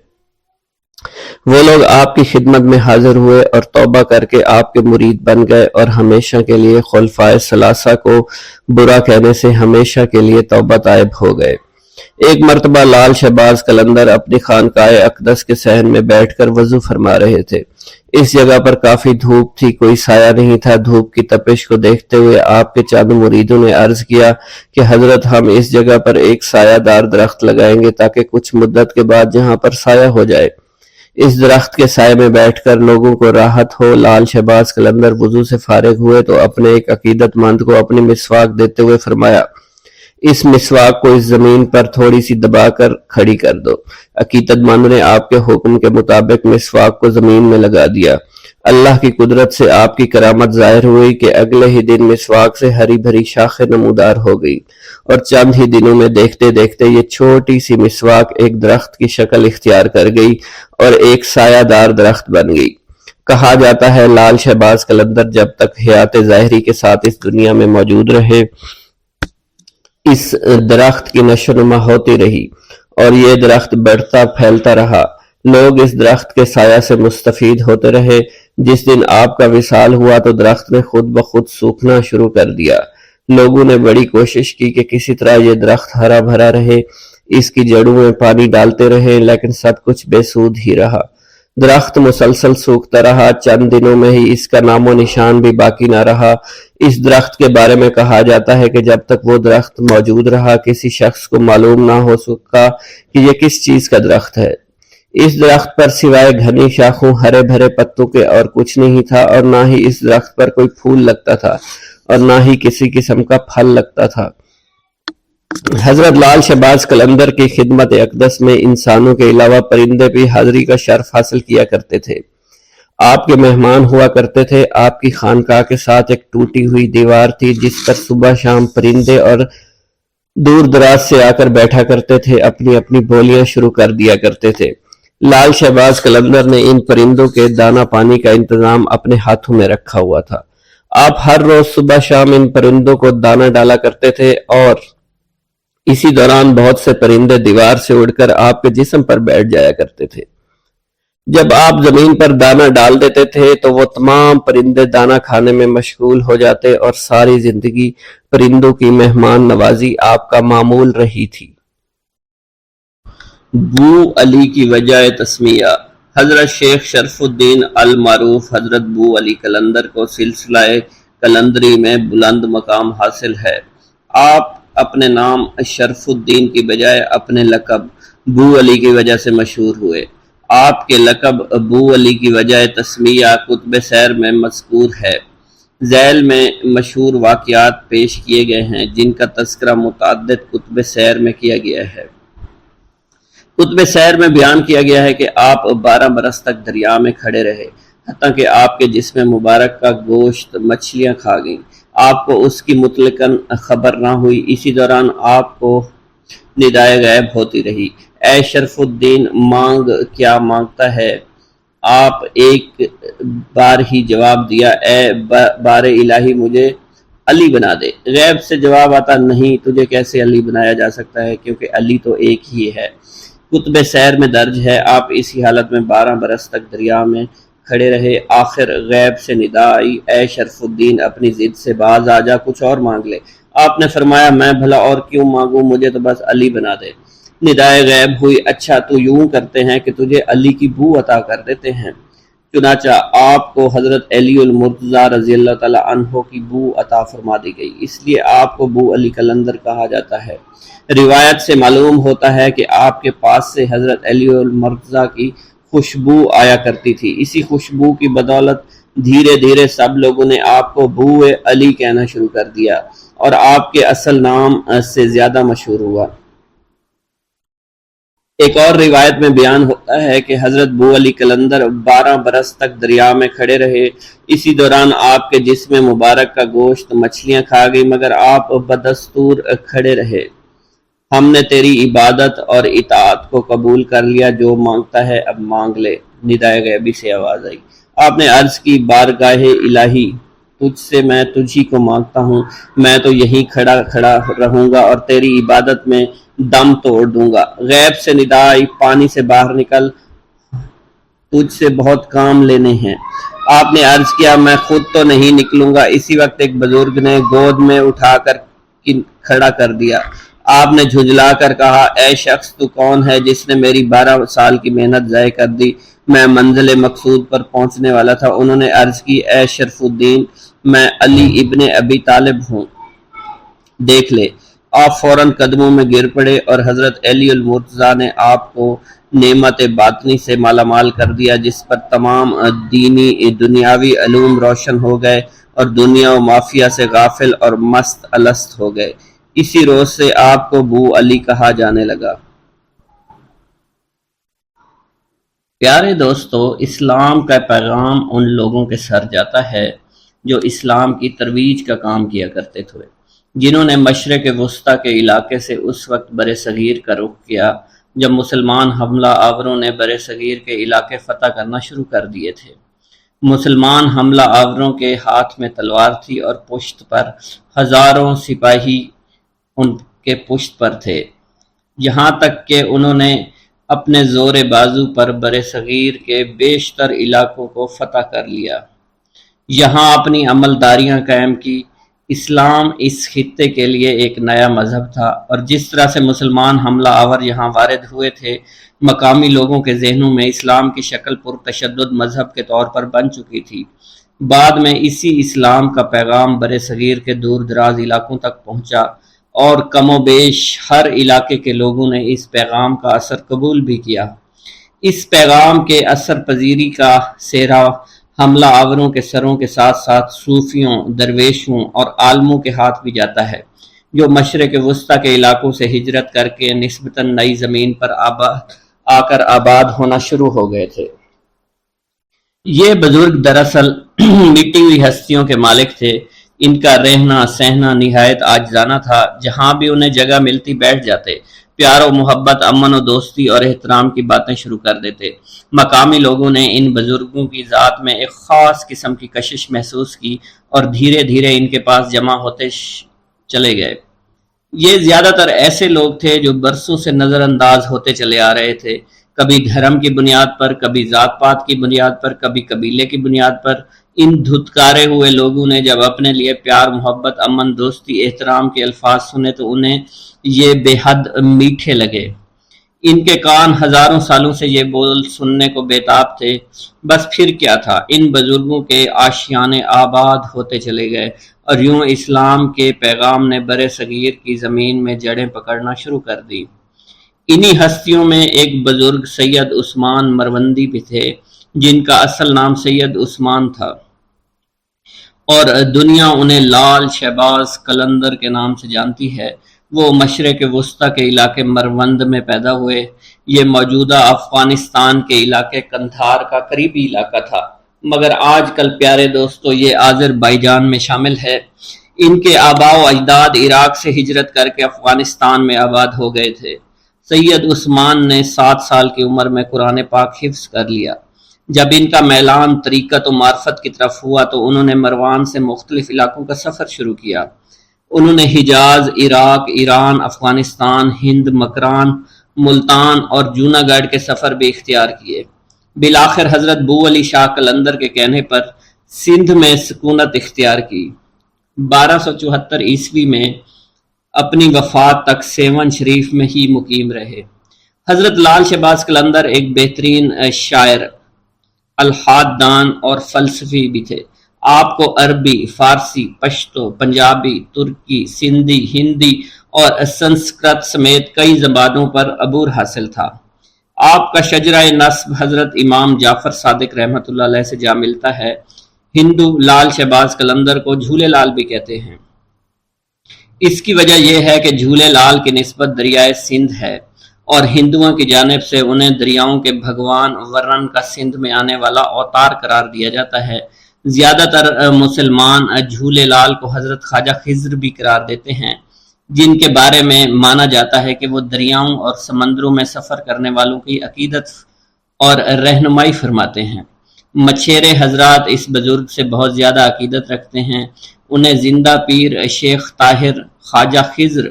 وہ لوگ آپ کی خدمت میں حاضر ہوئے اور توبہ کر کے آپ کے مرید بن گئے اور ہمیشہ کے لیے خلفائے ثلاثہ کو برا کہنے سے ہمیشہ کے لیے توبہ طائب ہو گئے۔ ایک مرتبہ لال شہباز قلندر اپنی خانقاہ اقدس کے صحن میں بیٹھ کر وضو فرما رہے تھے۔ اس جگہ پر کافی دھوپ تھی، کوئی سایہ نہیں تھا۔ دھوپ کی تپش کو دیکھتے ہوئے آپ کے چند مریدوں نے عرض کیا کہ حضرت ہم اس جگہ پر ایک سایہ دار درخت لگائیں گے تاکہ کچھ مدت کے بعد یہاں پر سایہ ہو جائے، اس درخت کے سائے میں بیٹھ کر لوگوں کو راحت ہو۔ لال شہباز قلندر وضو سے فارغ ہوئے تو اپنے ایک عقیدت مند کو اپنی مسواک دیتے ہوئے فرمایا، اس مسواک کو اس زمین پر تھوڑی سی دبا کر کھڑی کر دو۔ عقیدت مند نے آپ کے حکم کے مطابق مسواک کو زمین میں لگا دیا۔ اللہ کی قدرت سے آپ کی کرامت ظاہر ہوئی کہ اگلے ہی دن مسواک سے ہری بھری شاخیں نمودار ہو گئی اور چند ہی دنوں میں دیکھتے دیکھتے یہ چھوٹی سی مسواک ایک درخت کی شکل اختیار کر گئی اور ایک سایہ دار درخت بن گئی۔ کہا جاتا ہے لال شہباز قلندر جب تک حیات ظاہری کے ساتھ اس دنیا میں موجود رہے، اس درخت کی نشو و نما ہوتی رہی اور یہ درخت بڑھتا پھیلتا رہا۔ لوگ اس درخت کے سایہ سے مستفید ہوتے رہے۔ جس دن آپ کا وصال ہوا تو درخت نے خود بخود سوکھنا شروع کر دیا۔ لوگوں نے بڑی کوشش کی کہ کسی طرح یہ درخت ہرا بھرا رہے، اس کی جڑوں میں پانی ڈالتے رہے، لیکن سب کچھ بے سود ہی رہا۔ درخت مسلسل سوکھتا رہا، چند دنوں میں ہی اس کا نام و نشان بھی باقی نہ رہا۔ اس درخت کے بارے میں کہا جاتا ہے کہ جب تک وہ درخت موجود رہا کسی شخص کو معلوم نہ ہو سکا کہ یہ کس چیز کا درخت ہے۔ اس درخت پر سوائے گھنی شاخوں، ہرے بھرے پتوں کے اور کچھ نہیں تھا، اور نہ ہی اس درخت پر کوئی پھول لگتا تھا اور نہ ہی کسی قسم کا پھل لگتا تھا۔ حضرت لال شہباز قلندر کی خدمت اقدس میں انسانوں کے علاوہ پرندے بھی حاضری کا شرف حاصل کیا کرتے تھے۔ آپ کے مہمان ہوا کرتے تھے۔ آپ کی خانقاہ کے ساتھ ایک ٹوٹی ہوئی دیوار تھی جس پر صبح شام پرندے اور دور دراز سے آ کر بیٹھا کرتے تھے، اپنی اپنی بولیاں شروع کر دیا کرتے تھے۔ لال شہباز قلندر نے ان پرندوں کے دانہ پانی کا انتظام اپنے ہاتھوں میں رکھا ہوا تھا۔ آپ ہر روز صبح شام ان پرندوں کو دانہ ڈالا کرتے تھے اور اسی دوران بہت سے پرندے دیوار سے اڑ کر آپ کے جسم پر بیٹھ جایا کرتے تھے۔ جب آپ زمین پر دانہ ڈال دیتے تھے تو وہ تمام پرندے دانہ کھانے میں مشغول ہو جاتے اور ساری زندگی پرندوں کی مہمان نوازی آپ کا معمول رہی تھی۔ بو علی کی وجہ تسمیہ۔ حضرت شیخ شرف الدین المعروف حضرت بو علی قلندر کو سلسلہ قلندری میں بلند مقام حاصل ہے۔ آپ اپنے نام شرف الدین کی بجائے اپنے لقب بو علی کی وجہ سے مشہور ہوئے۔ آپ کے لقب بو علی کی وجہ تسمیہ کتب سیر میں مذکور ہے۔ ذیل میں مشہور واقعات پیش کیے گئے ہیں جن کا تذکرہ متعدد کتب سیر میں کیا گیا ہے۔ کتب سیر میں بیان کیا گیا ہے کہ آپ 12 برس تک دریا میں کھڑے رہے، حتیٰ کہ آپ کے جسم مبارک کا گوشت مچھلیاں کھا گئیں۔ آپ کو اس کی مطلقاً خبر نہ ہوئی۔ اسی دوران آپ کو ندائے غیب ہوتی رہی، اے شرف الدین مانگ کیا مانگتا ہے؟ آپ ایک بار ہی جواب دیا، اے بار الہی مجھے علی بنا دے۔ غیب سے جواب آتا، نہیں، تجھے کیسے علی بنایا جا سکتا ہے کیونکہ علی تو ایک ہی ہے۔ کتب سیر میں درج ہے آپ اسی حالت میں 12 برس تک دریا میں کھڑے رہے۔ آخر غیب سے ندا آئی، اے شرف الدین اپنی ضد سے باز آ جا، کچھ اور مانگ لے۔ آپ نے فرمایا، میں بھلا اور کیوں مانگوں، مجھے تو بس علی بنا دے۔ ندائے غیب ہوئی، اچھا تو یوں کرتے ہیں کہ تجھے علی کی بو عطا کر دیتے ہیں۔ چنانچہ آپ کو حضرت علی المرتضیٰ رضی اللہ تعالی عنہ کی بو عطا فرما دی گئی، اس لیے آپ کو بو علی قلندر کہا جاتا ہے۔ روایت سے معلوم ہوتا ہے کہ آپ کے پاس سے حضرت علی المرتضیٰ کی خوشبو آیا کرتی تھی۔ اسی خوشبو کی بدولت دھیرے دھیرے سب لوگوں نے آپ کو بو علی کہنا شروع کر دیا اور آپ کے اصل نام سے زیادہ مشہور ہوا۔ ایک اور روایت میں بیان ہوتا ہے کہ حضرت بو علی قلندر 12 برس تک دریا میں کھڑے رہے۔ اسی دوران آپ کے جسم مبارک کا گوشت مچھلیاں کھا گئی، مگر آپ بدستور کھڑے رہے۔ ہم نے تیری عبادت اور اطاعت کو قبول کر لیا، جو مانگتا ہے اب مانگ لے۔ ندائے غیبی سے آواز آئی۔ آپ نے عرض کی، بارگاہ الہی تجھ سے میں تجھی کو مانگتا ہوں، میں تو یہیں کھڑا کھڑا رہوں گا اور تیری عبادت میں دم توڑ دوں گا۔ غیب سے ندا آئی، پانی سے باہر نکل، تجھ سے بہت کام لینے ہیں۔ آپ نے عرض کیا میں خود تو نہیں نکلوں گا۔ اسی وقت ایک بزرگ نے گود میں اٹھا کر کھڑا کر دیا۔ آپ نے جھنجلا کر کہا، اے شخص تو کون ہے جس نے میری 12 سال کی محنت ضائع کر دی؟ میں منزل مقصود پر پہنچنے والا تھا۔ انہوں نے عرض کی، اے شرف الدین، میں علی ابن ابی طالب ہوں، دیکھ لے۔ آپ فوراً قدموں میں گر پڑے اور حضرت علی المرتضیٰ نے آپ کو نعمت باطنی سے مالا مال کر دیا، جس پر تمام دینی دنیاوی علوم روشن ہو گئے اور دنیا و مافیہ سے غافل اور مست الست ہو گئے۔ اسی روز سے آپ کو بو علی کہا جانے لگا۔ پیارے دوستو، اسلام کا پیغام ان لوگوں کے سر جاتا ہے جو اسلام کی ترویج کا کام کیا کرتے تھے، جنہوں نے مشرق وسطیٰ کے علاقے سے اس وقت برصغیر کا رخ کیا جب مسلمان حملہ آوروں نے برصغیر کے علاقے فتح کرنا شروع کر دیے تھے۔ مسلمان حملہ آوروں کے ہاتھ میں تلوار تھی اور پشت پر ہزاروں سپاہی ان کے پشت پر تھے، یہاں تک کہ انہوں نے اپنے زور بازو پر برصغیر کے بیشتر علاقوں کو فتح کر لیا، یہاں اپنی عملداریاں قائم کی۔ اسلام اس خطے کے لیے ایک نیا مذہب تھا، اور جس طرح سے مسلمان حملہ آور یہاں وارد ہوئے تھے، مقامی لوگوں کے ذہنوں میں اسلام کی شکل پرتشدد مذہب کے طور پر بن چکی تھی۔ بعد میں اسی اسلام کا پیغام برصغیر کے دور دراز علاقوں تک پہنچا، اور کم و بیش ہر علاقے کے لوگوں نے اس پیغام کا اثر قبول بھی کیا۔ اس پیغام کے اثر پذیری کا سہرا حملہ آوروں کے سروں کے ساتھ ساتھ صوفیوں، درویشوں اور عالموں کے ہاتھ بھی جاتا ہے، جو مشرق وسطیٰ کے علاقوں سے ہجرت کر کے نسبتاً نئی زمین پر آ کر آباد ہونا شروع ہو گئے تھے۔ یہ بزرگ دراصل مٹی ہوئی ہستیوں کے مالک تھے۔ ان کا رہنا سہنا نہایت عاجزانہ تھا، جہاں بھی انہیں جگہ ملتی بیٹھ جاتے، پیار و محبت، امن و دوستی اور احترام کی باتیں شروع کر دیتے۔ مقامی لوگوں نے ان بزرگوں کی ذات میں ایک خاص قسم کی کشش محسوس کی اور دھیرے دھیرے ان کے پاس جمع ہوتے چلے گئے۔ یہ زیادہ تر ایسے لوگ تھے جو برسوں سے نظر انداز ہوتے چلے آ رہے تھے، کبھی دھرم کی بنیاد پر، کبھی ذات پات کی بنیاد پر، کبھی قبیلے کی بنیاد پر۔ ان دھتکارے ہوئے لوگوں نے جب اپنے لیے پیار، محبت، امن، دوستی، احترام کے الفاظ سنے تو انہیں یہ بے حد میٹھے لگے۔ ان کے کان ہزاروں سالوں سے یہ بول سننے کو بےتاب تھے۔ بس پھر کیا تھا، ان بزرگوں کے آشیانے آباد ہوتے چلے گئے، اور یوں اسلام کے پیغام نے برصغیر کی زمین میں جڑیں پکڑنا شروع کر دی۔ انہی ہستیوں میں ایک بزرگ سید عثمان مروندی بھی تھے، جن کا اصل نام سید عثمان تھا، اور دنیا انہیں لال شہباز قلندر کے نام سے جانتی ہے۔ وہ مشرق وسطیٰ کے علاقے مروند میں پیدا ہوئے۔ یہ موجودہ افغانستان کے علاقے قندھار کا قریبی علاقہ تھا، مگر آج کل پیارے دوستو یہ آذربائیجان میں شامل ہے۔ ان کے آباء و اجداد عراق سے ہجرت کر کے افغانستان میں آباد ہو گئے تھے۔ سید عثمان نے 7 سال کی عمر میں قرآن پاک حفظ کر لیا۔ جب ان کا میلان طریقت و معرفت کی طرف ہوا تو انہوں نے مروان سے مختلف علاقوں کا سفر شروع کیا۔ انہوں نے حجاز، عراق، ایران، افغانستان، ہند، مکران، ملتان اور جوناگڑھ کے سفر بھی اختیار کیے۔ بالآخر حضرت بو علی شاہ قلندر کے کہنے پر سندھ میں سکونت اختیار کی۔ 1274 عیسوی میں اپنی وفات تک سیون شریف میں ہی مقیم رہے۔ حضرت لال شہباز قلندر ایک بہترین شاعر، الحاد دان اور فلسفی بھی تھے۔ آپ کو عربی، فارسی، پشتو، پنجابی، ترکی، سندھی، ہندی اور سنسکرت سمیت کئی زبانوں پر عبور حاصل تھا۔ آپ کا شجرہ نسب حضرت امام جعفر صادق رحمۃ اللہ علیہ سے جا ملتا ہے۔ ہندو لال شہباز قلندر کو جھولے لال بھی کہتے ہیں۔ اس کی وجہ یہ ہے کہ جھولے لال کی نسبت دریائے سندھ ہے، اور ہندوؤں کی جانب سے انہیں دریاؤں کے بھگوان ورن کا سندھ میں آنے والا اوتار قرار دیا جاتا ہے۔ زیادہ تر مسلمان جھولے لال کو حضرت خواجہ خضر بھی قرار دیتے ہیں، جن کے بارے میں مانا جاتا ہے کہ وہ دریاؤں اور سمندروں میں سفر کرنے والوں کی عقیدت اور رہنمائی فرماتے ہیں۔ مچھیرے حضرات اس بزرگ سے بہت زیادہ عقیدت رکھتے ہیں۔ انہیں زندہ پیر، شیخ طاہر، خواجہ خضر،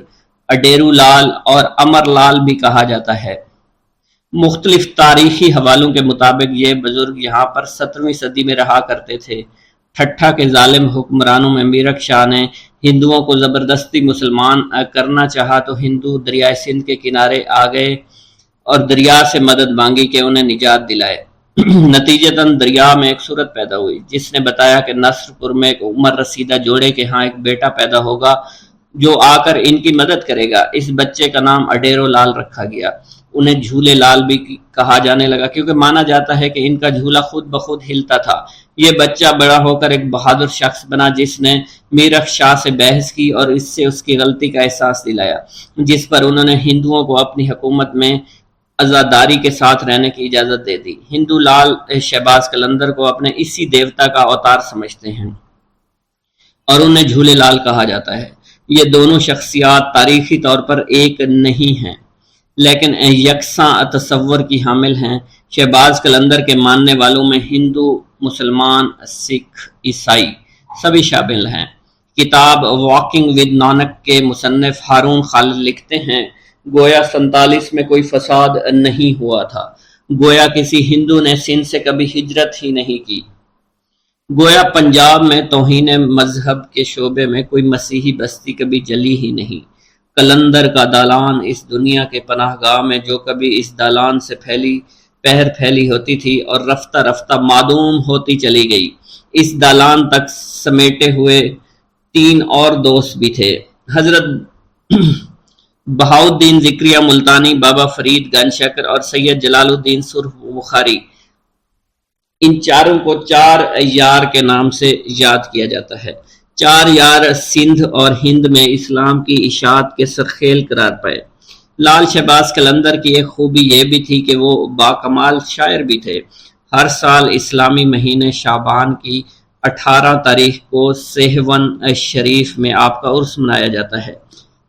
اڈیرو لال اور امر لال بھی کہا جاتا ہے۔ مختلف تاریخی حوالوں کے مطابق یہ بزرگ یہاں پر 17ویں صدی میں رہا کرتے تھے۔ ٹھٹھا کے ظالم حکمرانوں میں میرک شاہ نے ہندوؤں کو زبردستی مسلمان کرنا چاہا تو ہندو دریائے سندھ کے کنارے آ گئے اور دریا سے مدد مانگی کہ انہیں نجات دلائے۔ نتیجتاً دریا میں ایک صورت پیدا ہوئی جس نے بتایا کہ نصر پور میں ایک عمر رسیدہ جوڑے کے ہاں ایک بیٹا پیدا ہوگا جو آ کر ان کی مدد کرے گا۔ اس بچے کا نام اڈیرو لال رکھا گیا۔ انہیں جھولے لال بھی کہا جانے لگا کیونکہ مانا جاتا ہے کہ ان کا جھولا خود بخود ہلتا تھا۔ یہ بچہ بڑا ہو کر ایک بہادر شخص بنا جس نے میرک شاہ سے بحث کی اور اس سے اس کی غلطی کا احساس دلایا، جس پر انہوں نے ہندوؤں کو اپنی حکومت میں عزاداری کے ساتھ رہنے کی اجازت دے دی۔ ہندو لال شہباز قلندر کو اپنے اسی دیوتا کا اوتار سمجھتے ہیں اور انہیں جھولے لال کہا جاتا ہے۔ یہ دونوں شخصیات تاریخی طور پر ایک نہیں ہیں لیکن یکساں تصور کی حامل ہیں۔ شہباز قلندر کے ماننے والوں میں ہندو، مسلمان، سکھ، عیسائی سبھی شامل ہیں۔ کتاب واکنگ ود نانک کے مصنف ہارون خالد لکھتے ہیں، گویا 47 میں کوئی فساد نہیں ہوا تھا، گویا کسی ہندو نے سندھ سے کبھی ہجرت ہی نہیں کی، گویا پنجاب میں توہین مذہب کے شعبے میں کوئی مسیحی بستی کبھی جلی ہی نہیں۔ قلندر کا دالان اس دنیا کے پناہ گاہ میں جو کبھی اس دالان سے پھیلی ہوتی تھی اور رفتہ رفتہ معدوم ہوتی چلی گئی۔ اس دالان تک سمیٹے ہوئے 3 اور دوست بھی تھے، حضرت بہاؤالدین ذکریہ ملتانی، بابا فرید گنج شکر اور سید جلال الدین سرخ بخاری۔ ان چاروں کو 4 یار کے نام سے یاد کیا جاتا ہے۔ 4 یار سندھ اور ہند میں اسلام کی اشاعت کے سرخیل قرار پائے۔ لال شہباز قلندر کی ایک خوبی یہ بھی تھی کہ وہ باکمال شاعر بھی تھے۔ ہر سال اسلامی مہینے شعبان کی 18 تاریخ کو سیہون شریف میں آپ کا عرس منایا جاتا ہے،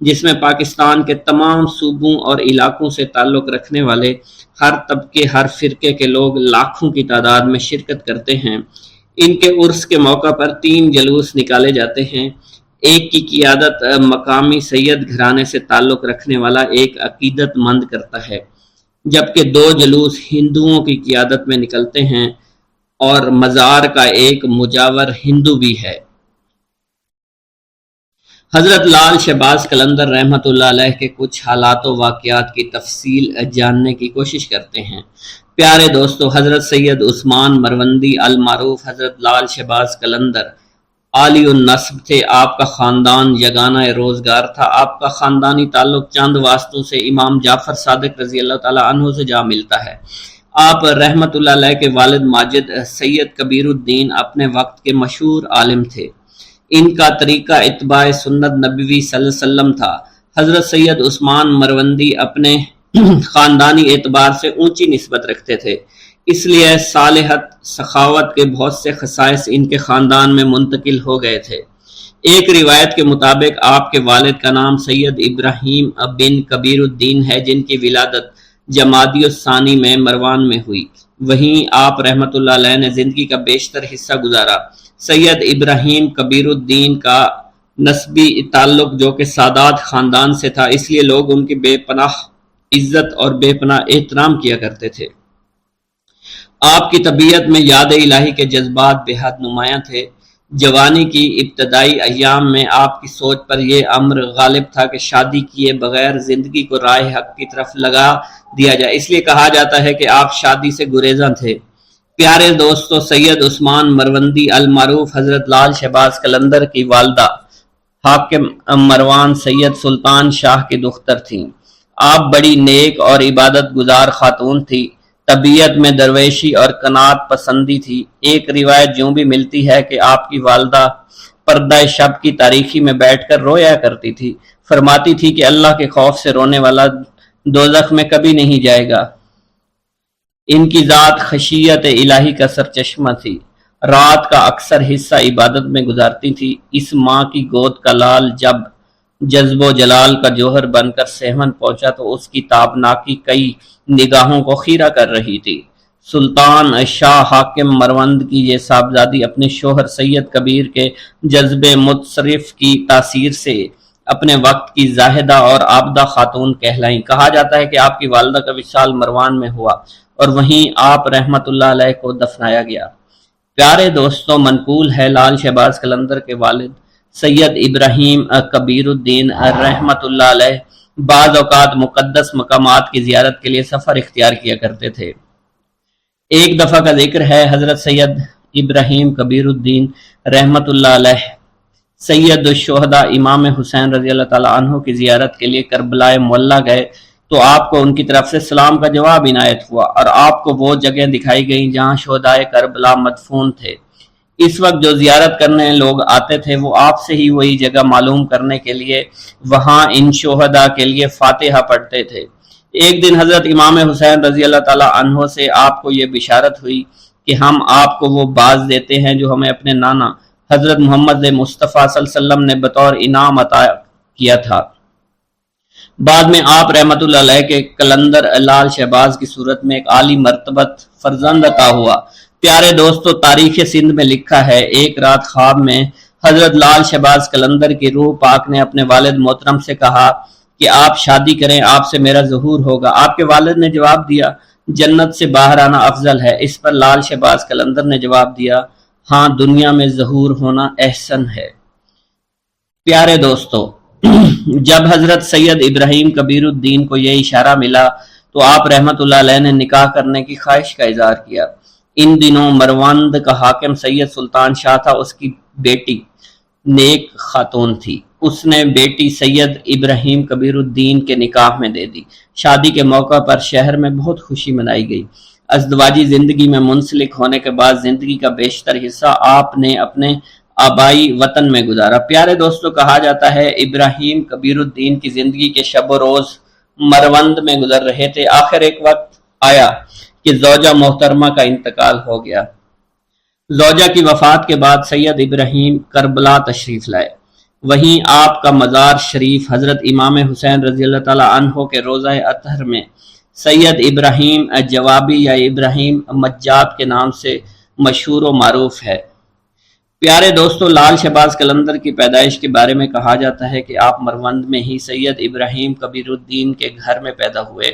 جس میں پاکستان کے تمام صوبوں اور علاقوں سے تعلق رکھنے والے ہر طبقے، ہر فرقے کے لوگ لاکھوں کی تعداد میں شرکت کرتے ہیں۔ ان کے عرس کے موقع پر 3 جلوس نکالے جاتے ہیں۔ ایک کی قیادت مقامی سید گھرانے سے تعلق رکھنے والا ایک عقیدت مند کرتا ہے، جبکہ 2 جلوس ہندوؤں کی قیادت میں نکلتے ہیں اور مزار کا ایک مجاور ہندو بھی ہے۔ حضرت لال شہباز قلندر رحمۃ اللہ علیہ کے کچھ حالات و واقعات کی تفصیل جاننے کی کوشش کرتے ہیں۔ پیارے دوستو، حضرت سید عثمان مروندی المعروف حضرت لال شہباز قلندر عالی النسب تھے۔ آپ کا خاندان یگانہ روزگار تھا۔ آپ کا خاندانی تعلق چند واسطوں سے امام جعفر صادق رضی اللہ تعالیٰ عنہ سے جا ملتا ہے۔ آپ رحمۃ اللہ علیہ کے والد ماجد سید کبیر الدین اپنے وقت کے مشہور عالم تھے۔ ان کا طریقہ اتباع سنت نبوی صلی اللہ علیہ وسلم تھا۔ حضرت سید عثمان مروندی اپنے خاندانی اعتبار سے اونچی نسبت رکھتے تھے، اس لیے صالحت، سخاوت کے بہت سے خصائص ان کے خاندان میں منتقل ہو گئے تھے۔ ایک روایت کے مطابق آپ کے والد کا نام سید ابراہیم بن کبیر الدین ہے، جن کی ولادت جمادی الثانی میں مروان میں ہوئی۔ وہیں آپ رحمۃ اللہ علیہ نے زندگی کا بیشتر حصہ گزارا۔ سید ابراہیم کبیر الدین کا نسبی تعلق جو کہ سادات خاندان سے تھا، اس لیے لوگ ان کی بے پناہ عزت اور بے پناہ احترام کیا کرتے تھے۔ آپ کی طبیعت میں یاد الہی کے جذبات بے حد نمایاں تھے۔ جوانی کی ابتدائی ایام میں آپ کی سوچ پر یہ امر غالب تھا کہ شادی کیے بغیر زندگی کو راہ حق کی طرف لگا دیا جائے، اس لیے کہا جاتا ہے کہ آپ شادی سے گریزاں تھے۔ پیارے دوستو، سید عثمان مروندی المعروف حضرت لال شہباز قلندر کی والدہ حاکم مروان سید سلطان شاہ کی دختر تھیں۔ آپ بڑی نیک اور عبادت گزار خاتون تھی۔ طبیعت میں درویشی اور قناعت پسندی تھی۔ ایک روایت یوں بھی ملتی ہے کہ آپ کی والدہ پردہ شب کی تاریکی میں بیٹھ کر رویا کرتی تھی، فرماتی تھی کہ اللہ کے خوف سے رونے والا دوزخ میں کبھی نہیں جائے گا۔ ان کی ذات خشیت الہی کا سرچشمہ تھی۔ رات کا اکثر حصہ عبادت میں گزارتی تھی۔ اس ماں کی گود کا لال جب جذب و جلال کا جوہر بن کر سیہون پہنچا تو اس کی تابناکی کئی نگاہوں کو خیرہ کر رہی تھی۔ سلطان شاہ حاکم مروند کی یہ صاحبزادی اپنے شوہر سید کبیر کے جذب متصرف کی تاثیر سے اپنے وقت کی زاہدہ اور عابدہ خاتون کہلائیں۔ کہا جاتا ہے کہ آپ کی والدہ کا وصال مروان میں ہوا اور وہیں آپ رحمت اللہ علیہ کو دفنایا گیا۔ پیارے دوستوں، منقول ہے لال شہباز قلندر کے والد سید ابراہیم کبیر الدین رحمت اللہ علیہ بعض اوقات مقدس مقامات کی زیارت کے لیے سفر اختیار کیا کرتے تھے۔ ایک دفعہ کا ذکر ہے، حضرت سید ابراہیم کبیر الدین رحمت اللہ علیہ سید الشہداء امام حسین رضی اللہ تعالیٰ عنہ کی زیارت کے لیے کربلا معلیٰ گئے تو آپ کو ان کی طرف سے سلام کا جواب عنایت ہوا اور آپ کو وہ جگہ دکھائی گئیں جہاں شہداء کربلا مدفون تھے۔ اس وقت جو زیارت کرنے لوگ آتے تھے وہ آپ سے ہی وہی جگہ معلوم کرنے کے لیے وہاں ان شہداء کے لیے فاتحہ پڑھتے تھے۔ ایک دن حضرت امام حسین رضی اللہ تعالیٰ عنہ سے آپ کو یہ بشارت ہوئی کہ ہم آپ کو وہ باز دیتے ہیں جو ہمیں اپنے نانا حضرت محمد مصطفیٰ صلی اللہ علیہ وسلم نے بطور انعام عطا کیا تھا۔ بعد میں آپ رحمت اللہ علیہ کے قلندر لال شہباز کی صورت میں ایک عالی مرتبت فرزند عطا ہوا۔ پیارے دوستو، تاریخ سندھ میں لکھا ہے، ایک رات خواب میں حضرت لال شہباز قلندر کی روح پاک نے اپنے والد محترم سے کہا کہ آپ شادی کریں، آپ سے میرا ظہور ہوگا۔ آپ کے والد نے جواب دیا، جنت سے باہر آنا افضل ہے۔ اس پر لال شہباز قلندر نے جواب دیا، ہاں، دنیا میں ظہور ہونا احسن ہے۔ پیارے دوستو، جب حضرت سید ابراہیم کبیر الدین کو یہ اشارہ ملا تو آپ رحمت اللہ علیہ نے نکاح کرنے کی خواہش کا اظہار کیا۔ ان دنوں مروند کا حاکم سید سلطان شاہ تھا، اس کی بیٹی نیک خاتون تھی۔ اس نے بیٹی سید ابراہیم کبیر الدین کے نکاح میں دے دی۔ شادی کے موقع پر شہر میں بہت خوشی منائی گئی۔ ازدواجی زندگی میں منسلک ہونے کے بعد زندگی کا بیشتر حصہ آپ نے اپنے آبائی وطن میں گزارا۔ پیارے دوستو، کہا جاتا ہے ابراہیم کبیر الدین کی زندگی کے شب و روز مروند میں گزر رہے تھے۔ آخر ایک وقت آیا کہ زوجہ محترمہ کا انتقال ہو گیا۔ زوجہ کی وفات کے بعد سید ابراہیم کربلا تشریف لائے۔ وہیں آپ کا مزار شریف حضرت امام حسین رضی اللہ تعالیٰ عنہ کے روضہ اطہر میں سید ابراہیم جوابی یا ابراہیم مجاب کے نام سے مشہور و معروف ہے۔ پیارے دوستو، لال شہباز قلندر کی پیدائش کے بارے میں کہا جاتا ہے کہ آپ مروند میں ہی سید ابراہیم کبیر الدین کے گھر میں پیدا ہوئے۔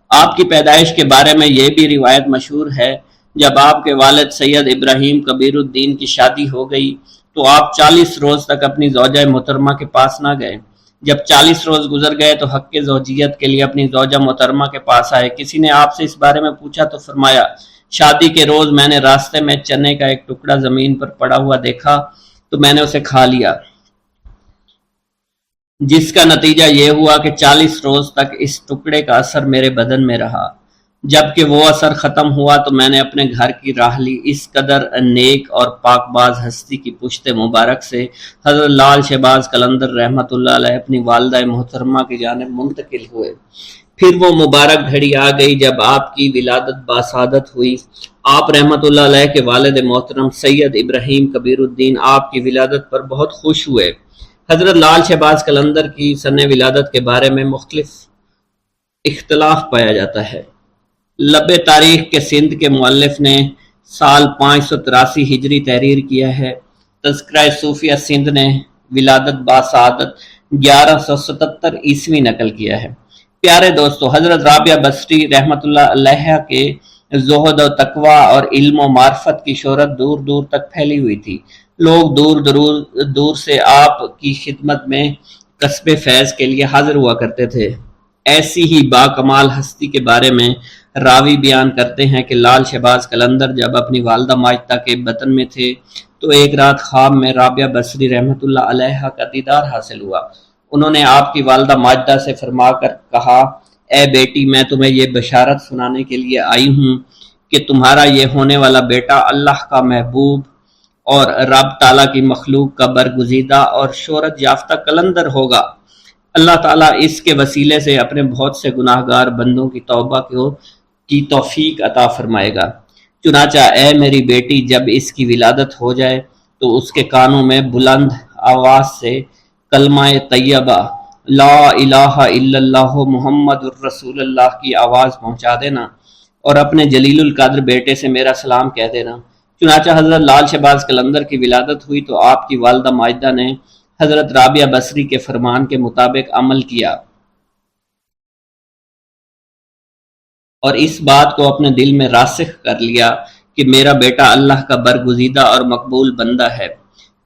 آپ کی پیدائش کے بارے میں یہ بھی روایت مشہور ہے، جب آپ کے والد سید ابراہیم کبیر الدین کی شادی ہو گئی تو آپ 40 روز تک اپنی زوجہ محترمہ کے پاس نہ گئے۔ جب 40 روز گزر گئے تو حق زوجیت کے لیے اپنی زوجہ محترمہ کے پاس آئے۔ کسی نے آپ سے اس بارے میں پوچھا تو فرمایا، شادی کے روز میں نے راستے میں چنے کا ایک ٹکڑا زمین پر پڑا ہوا دیکھا تو میں نے اسے کھا لیا، جس کا نتیجہ یہ ہوا کہ 40 روز تک اس ٹکڑے کا اثر میرے بدن میں رہا۔ جب کہ وہ اثر ختم ہوا تو میں نے اپنے گھر کی راہ لی۔ اس قدر نیک اور پاک باز ہستی کی پشت مبارک سے حضرت لال شہباز قلندر رحمت اللہ علیہ اپنی والدہ محترمہ کی جانب منتقل ہوئے۔ پھر وہ مبارک گھڑی آ گئی جب آپ کی ولادت باسعادت ہوئی۔ آپ رحمت اللہ علیہ کے والد محترم سید ابراہیم کبیر الدین آپ کی ولادت پر بہت خوش ہوئے۔ حضرت لال شہباز قلندر کی سن ولادت کے بارے میں مختلف اختلاف پایا جاتا ہے۔ لب تاریخ کے سندھ کے مؤلف نے سال 583 ہجری تحریر کیا ہے۔ تذکرہ صوفیہ سندھ نے ولادت باسعادت 1177 عیسوی نقل کیا ہے۔ پیارے دوستو، حضرت رابعہ بصری رحمت اللہ علیہ کے زہد و تقوی اور علم و معرفت کی شہرت دور دور تک پھیلی ہوئی تھی۔ لوگ دور سے آپ کی خدمت میں کسب فیض کے لیے حاضر ہوا کرتے تھے۔ ایسی ہی با کمال ہستی کے بارے میں راوی بیان کرتے ہیں کہ لال شہباز قلندر جب اپنی والدہ ماجدہ کے بطن میں تھے تو ایک رات خواب میں رابعہ بصری رحمت اللہ علیہ کا دیدار حاصل ہوا۔ انہوں نے آپ کی والدہ ماجدہ سے فرما کر کہا، اے بیٹی، میں تمہیں یہ بشارت سنانے کے لیے آئی ہوں کہ تمہارا یہ ہونے والا بیٹا اللہ کا محبوب اور رب تعالیٰ کی مخلوق کا برگزیدہ اور شہرت یافتہ قلندر ہوگا۔ اللہ تعالیٰ اس کے وسیلے سے اپنے بہت سے گناہ گار بندوں کی توبہ کی توفیق عطا فرمائے گا۔ چنانچہ اے میری بیٹی، جب اس کی ولادت ہو جائے تو اس کے کانوں میں بلند آواز سے کلمہ طیبہ لا الہ الا اللہ محمد الرسول اللہ کی آواز پہنچا دینا۔ اور اپنے جلیل القدر بیٹے سے میرا سلام کہہ دینا۔ چنانچہ حضرت لال شہباز قلندر کی ولادت ہوئی تو آپ کی والدہ ماجدہ نے حضرت رابعہ بصری کے فرمان کے مطابق عمل کیا اور اس بات کو اپنے دل میں راسخ کر لیا کہ میرا بیٹا اللہ کا برگزیدہ اور مقبول بندہ ہے۔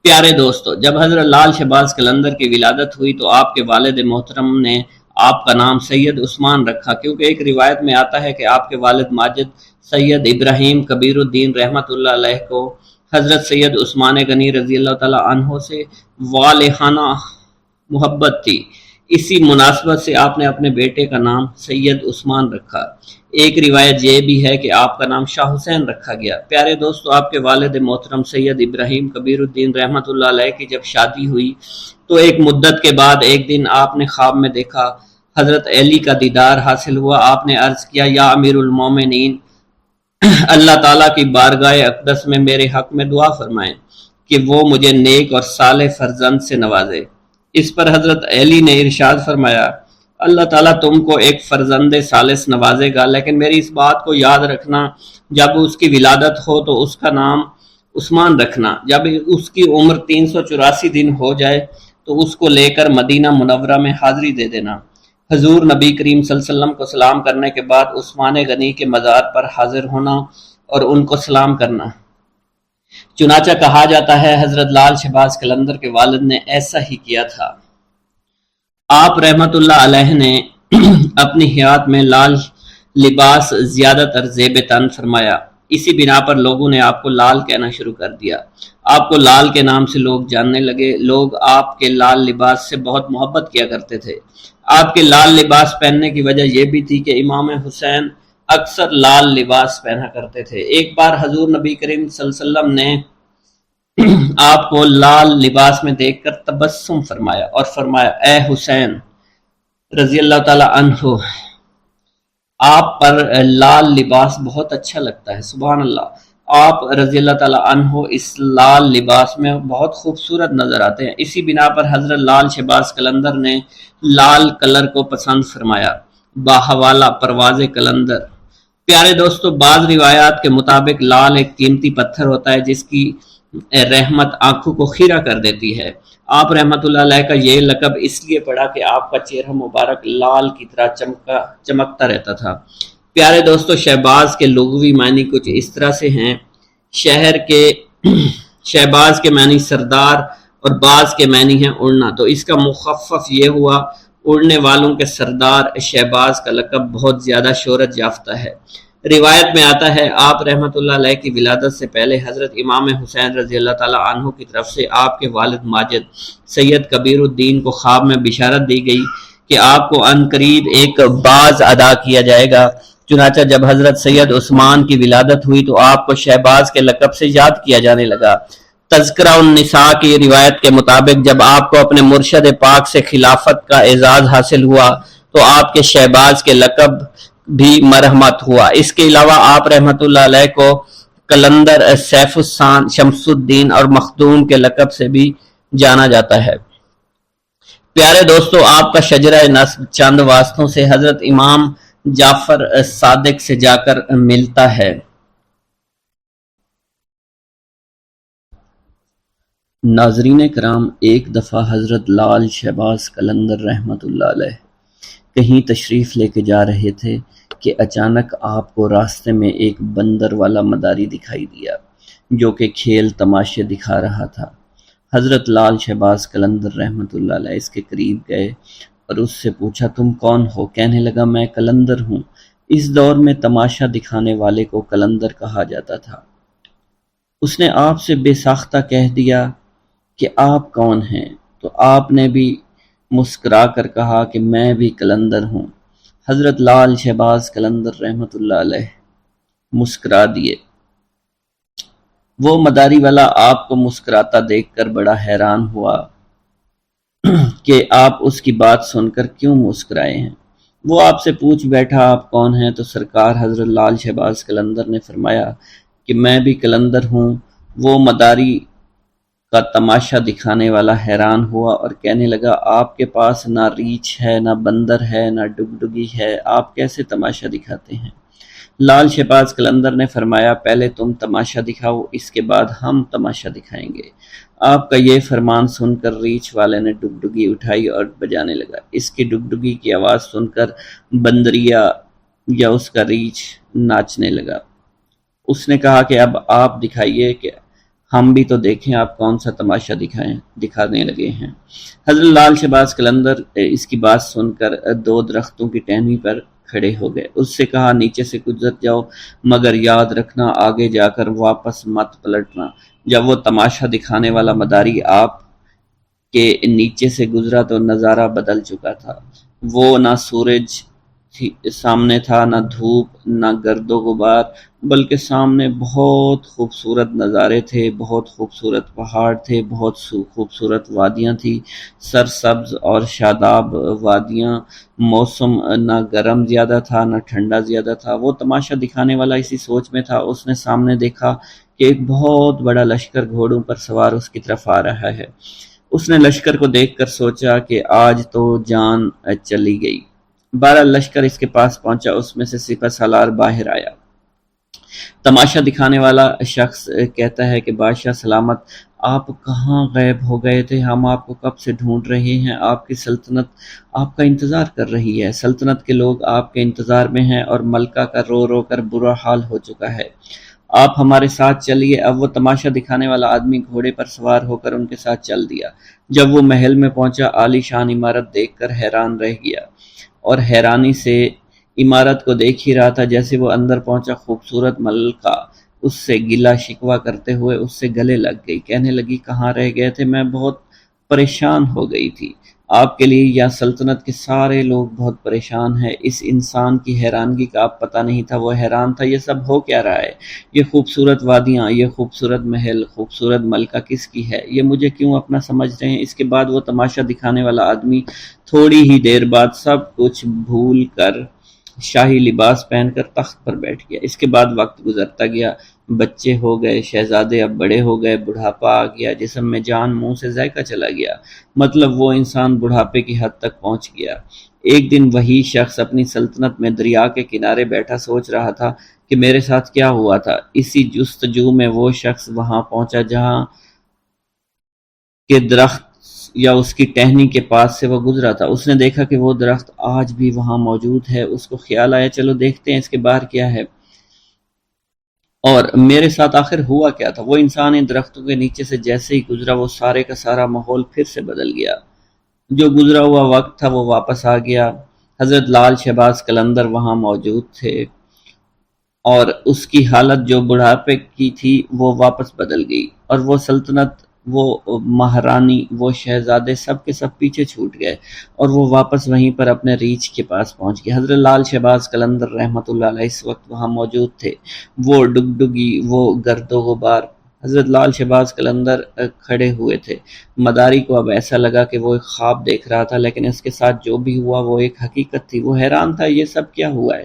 پیارے دوستو، جب حضرت لال شہباز قلندر کی ولادت ہوئی تو آپ کے والد محترم نے آپ کا نام سید عثمان رکھا، کیونکہ ایک روایت میں آتا ہے کہ آپ کے والد ماجد سید ابراہیم کبیر الدین رحمۃ اللہ علیہ کو حضرت سید عثمان غنی رضی اللہ تعالی عنہ سے والہانہ محبت تھی، اسی مناسبت سے آپ نے اپنے بیٹے کا نام سید عثمان رکھا۔ ایک روایت یہ بھی ہے کہ آپ کا نام شاہ حسین رکھا گیا۔ پیارے دوستو، آپ کے والد محترم سید ابراہیم کبیر الدین رحمۃ اللہ علیہ کی جب شادی ہوئی تو ایک مدت کے بعد ایک دن آپ نے خواب میں دیکھا حضرت علی کا دیدار حاصل ہوا۔ آپ نے عرض کیا، یا امیر المومنین، اللہ تعالیٰ کی بارگاہ اقدس میں میرے حق میں دعا فرمائیں کہ وہ مجھے نیک اور صالح فرزند سے نوازے۔ اس پر حضرت علی نے ارشاد فرمایا، اللہ تعالیٰ تم کو ایک فرزند صالح نوازے گا، لیکن میری اس بات کو یاد رکھنا، جب اس کی ولادت ہو تو اس کا نام عثمان رکھنا۔ جب اس کی عمر 384 دن ہو جائے تو اس کو لے کر مدینہ منورہ میں حاضری دے دینا۔ حضور نبی کریم صلی اللہ علیہ وسلم کو سلام کرنے کے بعد عثمان غنی کے مزار پر حاضر ہونا اور ان کو سلام کرنا۔ چنانچہ کہا جاتا ہے حضرت لال شہباز قلندر کے والد نے ایسا ہی کیا تھا۔ آپ رحمت اللہ علیہ نے اپنی حیات میں لال لباس زیادہ تر زیب تن فرمایا، اسی بنا پر لوگوں نے آپ کو لال کہنا شروع کر دیا۔ آپ کو لال کے نام سے لوگ جاننے لگے۔ لوگ آپ کے لال لباس سے بہت محبت کیا کرتے تھے۔ آپ کے لال لباس پہننے کی وجہ یہ بھی تھی کہ امام حسین اکثر لال لباس پہنا کرتے تھے۔ ایک بار حضور نبی کریم صلی اللہ علیہ وسلم نے آپ کو لال لباس میں دیکھ کر تبسم فرمایا اور فرمایا، اے حسین رضی اللہ تعالی عنہ، آپ پر لال لباس بہت اچھا لگتا ہے۔ سبحان اللہ، آپ رضی اللہ تعالی عنہ اس لال لباس میں بہت خوبصورت نظر آتے ہیں۔ اسی بنا پر حضرت لال شہباز قلندر نے لال کلر کو پسند فرمایا۔ باحوالہ پرواز قلندر۔ پیارے دوستو، بعض روایات کے مطابق لال ایک قیمتی پتھر ہوتا ہے جس کی رحمت آنکھوں کو خیرہ کر دیتی ہے۔ آپ رحمت اللہ علیہ کا یہ لقب اس لیے پڑا کہ آپ کا چہرہ مبارک لال کی طرح چمکتا رہتا تھا۔ پیارے دوستو، شہباز کے لغوی معنی کچھ اس طرح سے ہیں۔ شہر کے شہباز کے معنی سردار اور باز کے معنی ہیں اڑنا، تو اس کا مخفف یہ ہوا اڑنے والوں کے سردار شہباز کا لقب بہت زیادہ شہرت یافتہ ہے۔ روایت میں آتا ہے آپ رحمت اللہ علیہ کی ولادت سے پہلے حضرت امام حسین رضی اللہ تعالی عنہ کی طرف سے آپ کے والد ماجد سید کبیر الدین کو خواب میں بشارت دی گئی کہ آپ کو عن قریب ایک باز ادا کیا جائے گا۔ چنانچہ جب حضرت سید عثمان کی ولادت ہوئی تو آپ کو شہباز کے لقب سے یاد کیا جانے لگا۔ تذکرہ النساء کی روایت کے مطابق جب آپ کو اپنے مرشد پاک سے خلافت کا اعزاز حاصل ہوا تو آپ کے شہباز کے لقب بھی مرحمت ہوا۔ اس کے علاوہ آپ رحمت اللہ علیہ کو قلندر، سیف السان، شمس الدین اور مخدوم کے لقب سے بھی جانا جاتا ہے۔ پیارے دوستو، آپ کا شجرہ نسب چند واسطوں سے حضرت امام جعفر صادق سے جا کر ملتا ہے۔ ناظرین کرام، ایک دفعہ حضرت لال شہباز قلندر رحمت اللہ علیہ کہیں تشریف لے کے جا رہے تھے کہ اچانک آپ کو راستے میں ایک بندر والا مداری دکھائی دیا جو کہ کھیل تماشے دکھا رہا تھا۔ حضرت لال شہباز قلندر رحمت اللہ علیہ اس کے قریب گئے اور اس سے پوچھا، تم کون ہو؟ کہنے لگا، میں قلندر ہوں۔ اس دور میں تماشا دکھانے والے کو قلندر کہا جاتا تھا۔ اس نے آپ سے بے ساختہ کہہ دیا کہ آپ کون ہیں؟ تو آپ نے بھی مسکرا کر کہا کہ میں بھی قلندر ہوں۔ حضرت لال شہباز قلندر رحمت اللہ علیہ مسکرا دیے۔ وہ مداری والا آپ کو مسکراتا دیکھ کر بڑا حیران ہوا کہ آپ اس کی بات سن کر کیوں مسکرائے ہیں۔ وہ آپ سے پوچھ بیٹھا، آپ کون ہیں؟ تو سرکار حضرت لال شہباز قلندر نے فرمایا کہ میں بھی قلندر ہوں۔ وہ مداری کا تماشا دکھانے والا حیران ہوا اور کہنے لگا، آپ کے پاس نہ ریچھ ہے، نہ بندر ہے، نہ ڈگڈگی ہے، آپ کیسے تماشا دکھاتے ہیں؟ لال شہباز قلندر نے فرمایا پہلے تم تماشا دکھاؤ، اس کے بعد ہم تماشا دکھائیں گے۔ آپ کا یہ فرمان سن کر ریچھ والے نے ڈگڈگی اٹھائی اور بجانے لگا۔ اس کی ڈگڈگی کی آواز سن کر بندریا یا اس کا ریچھ ناچنے لگا۔ اس نے کہا کہ اب آپ دکھائیے کہ ہم بھی تو دیکھیں آپ کون سا تماشا دکھانے لگے ہیں۔ حضرت لال شہباز قلندر اس کی بات سن کر دو درختوں کی ٹہنی پر کھڑے ہو گئے۔ اس سے کہا نیچے سے گزر جاؤ، مگر یاد رکھنا آگے جا کر واپس مت پلٹنا۔ جب وہ تماشا دکھانے والا مداری آپ کے نیچے سے گزرا تو نظارہ بدل چکا تھا۔ وہ نہ سورج سامنے تھا، نہ دھوپ، نہ گرد و غبار، بلکہ سامنے بہت خوبصورت نظارے تھے، بہت خوبصورت پہاڑ تھے، بہت خوبصورت وادیاں تھی، سرسبز اور شاداب وادیاں۔ موسم نہ گرم زیادہ تھا نہ ٹھنڈا زیادہ تھا۔ وہ تماشا دکھانے والا اسی سوچ میں تھا۔ اس نے سامنے دیکھا کہ ایک بہت بڑا لشکر گھوڑوں پر سوار اس کی طرف آ رہا ہے۔ اس نے لشکر کو دیکھ کر سوچا کہ آج تو جان چلی گئی۔ بہرحال لشکر اس کے پاس پہنچا، اس میں سے سپہ سالار باہر آیا۔ تماشا دکھانے والا شخص کہتا ہے کہ بادشاہ سلامت، آپ کہاں غائب ہو گئے تھے؟ ہم آپ کو کب سے ڈھونڈ رہے ہیں۔ آپ کی سلطنت آپ کا انتظار کر رہی ہے، سلطنت کے لوگ آپ کے انتظار میں ہیں اور ملکہ کا رو رو کر برا حال ہو چکا ہے۔ آپ ہمارے ساتھ چلیے۔ اب وہ تماشا دکھانے والا آدمی گھوڑے پر سوار ہو کر ان کے ساتھ چل دیا۔ جب وہ محل میں پہنچا، عالی شان عمارت دیکھ کر حیران رہ گیا اور حیرانی سے عمارت کو دیکھ ہی رہا تھا۔ جیسے وہ اندر پہنچا، خوبصورت ملکہ اس سے گلہ شکوہ کرتے ہوئے اس سے گلے لگ گئی، کہنے لگی کہاں رہ گئے تھے؟ میں بہت پریشان ہو گئی تھی۔ آپ کے لیے یا سلطنت کے سارے لوگ بہت پریشان ہیں۔ اس انسان کی حیرانگی کا آپ پتہ نہیں تھا، وہ حیران تھا یہ سب ہو کیا رہا ہے؟ یہ خوبصورت وادیاں، یہ خوبصورت محل، خوبصورت ملکہ کس کی ہے؟ یہ مجھے کیوں اپنا سمجھ رہے ہیں؟ اس کے بعد وہ تماشا دکھانے والا آدمی تھوڑی ہی دیر بعد سب کچھ بھول کر شاہی لباس پہن کر تخت پر بیٹھ گیا۔ اس کے بعد وقت گزرتا گیا، بچے ہو گئے، شہزادے اب بڑے ہو گئے، بڑھاپا آ گیا، جسم میں جان، منہ سے ذائقہ چلا گیا، مطلب وہ انسان بڑھاپے کی حد تک پہنچ گیا۔ ایک دن وہی شخص اپنی سلطنت میں دریا کے کنارے بیٹھا سوچ رہا تھا کہ میرے ساتھ کیا ہوا تھا۔ اسی جستجو میں وہ شخص وہاں پہنچا جہاں کے درخت یا اس کی ٹہنی کے پاس سے وہ گزرا تھا۔ اس نے دیکھا کہ وہ درخت آج بھی وہاں موجود ہے۔ اس کو خیال آیا چلو دیکھتے ہیں اس کے باہر کیا ہے اور میرے ساتھ آخر ہوا کیا تھا۔ وہ انسان ان درختوں کے نیچے سے جیسے ہی گزرا، وہ سارے کا سارا ماحول پھر سے بدل گیا۔ جو گزرا ہوا وقت تھا وہ واپس آ گیا۔ حضرت لال شہباز قلندر وہاں موجود تھے اور اس کی حالت جو بڑھاپے کی تھی وہ واپس بدل گئی، اور وہ سلطنت، وہ مہارانی، وہ شہزادے سب کے سب پیچھے چھوٹ گئے اور وہ واپس وہیں پر اپنے ریچھ کے پاس پہنچ گئے۔ حضرت لال شہباز قلندر رحمۃ اللہ علیہ اس وقت وہاں موجود تھے۔ وہ ڈگڈگی، وہ گرد و غبار، حضرت لال شہباز قلندر کھڑے ہوئے تھے۔ مداری کو اب ایسا لگا کہ وہ ایک خواب دیکھ رہا تھا، لیکن اس کے ساتھ جو بھی ہوا وہ ایک حقیقت تھی۔ وہ حیران تھا یہ سب کیا ہوا ہے۔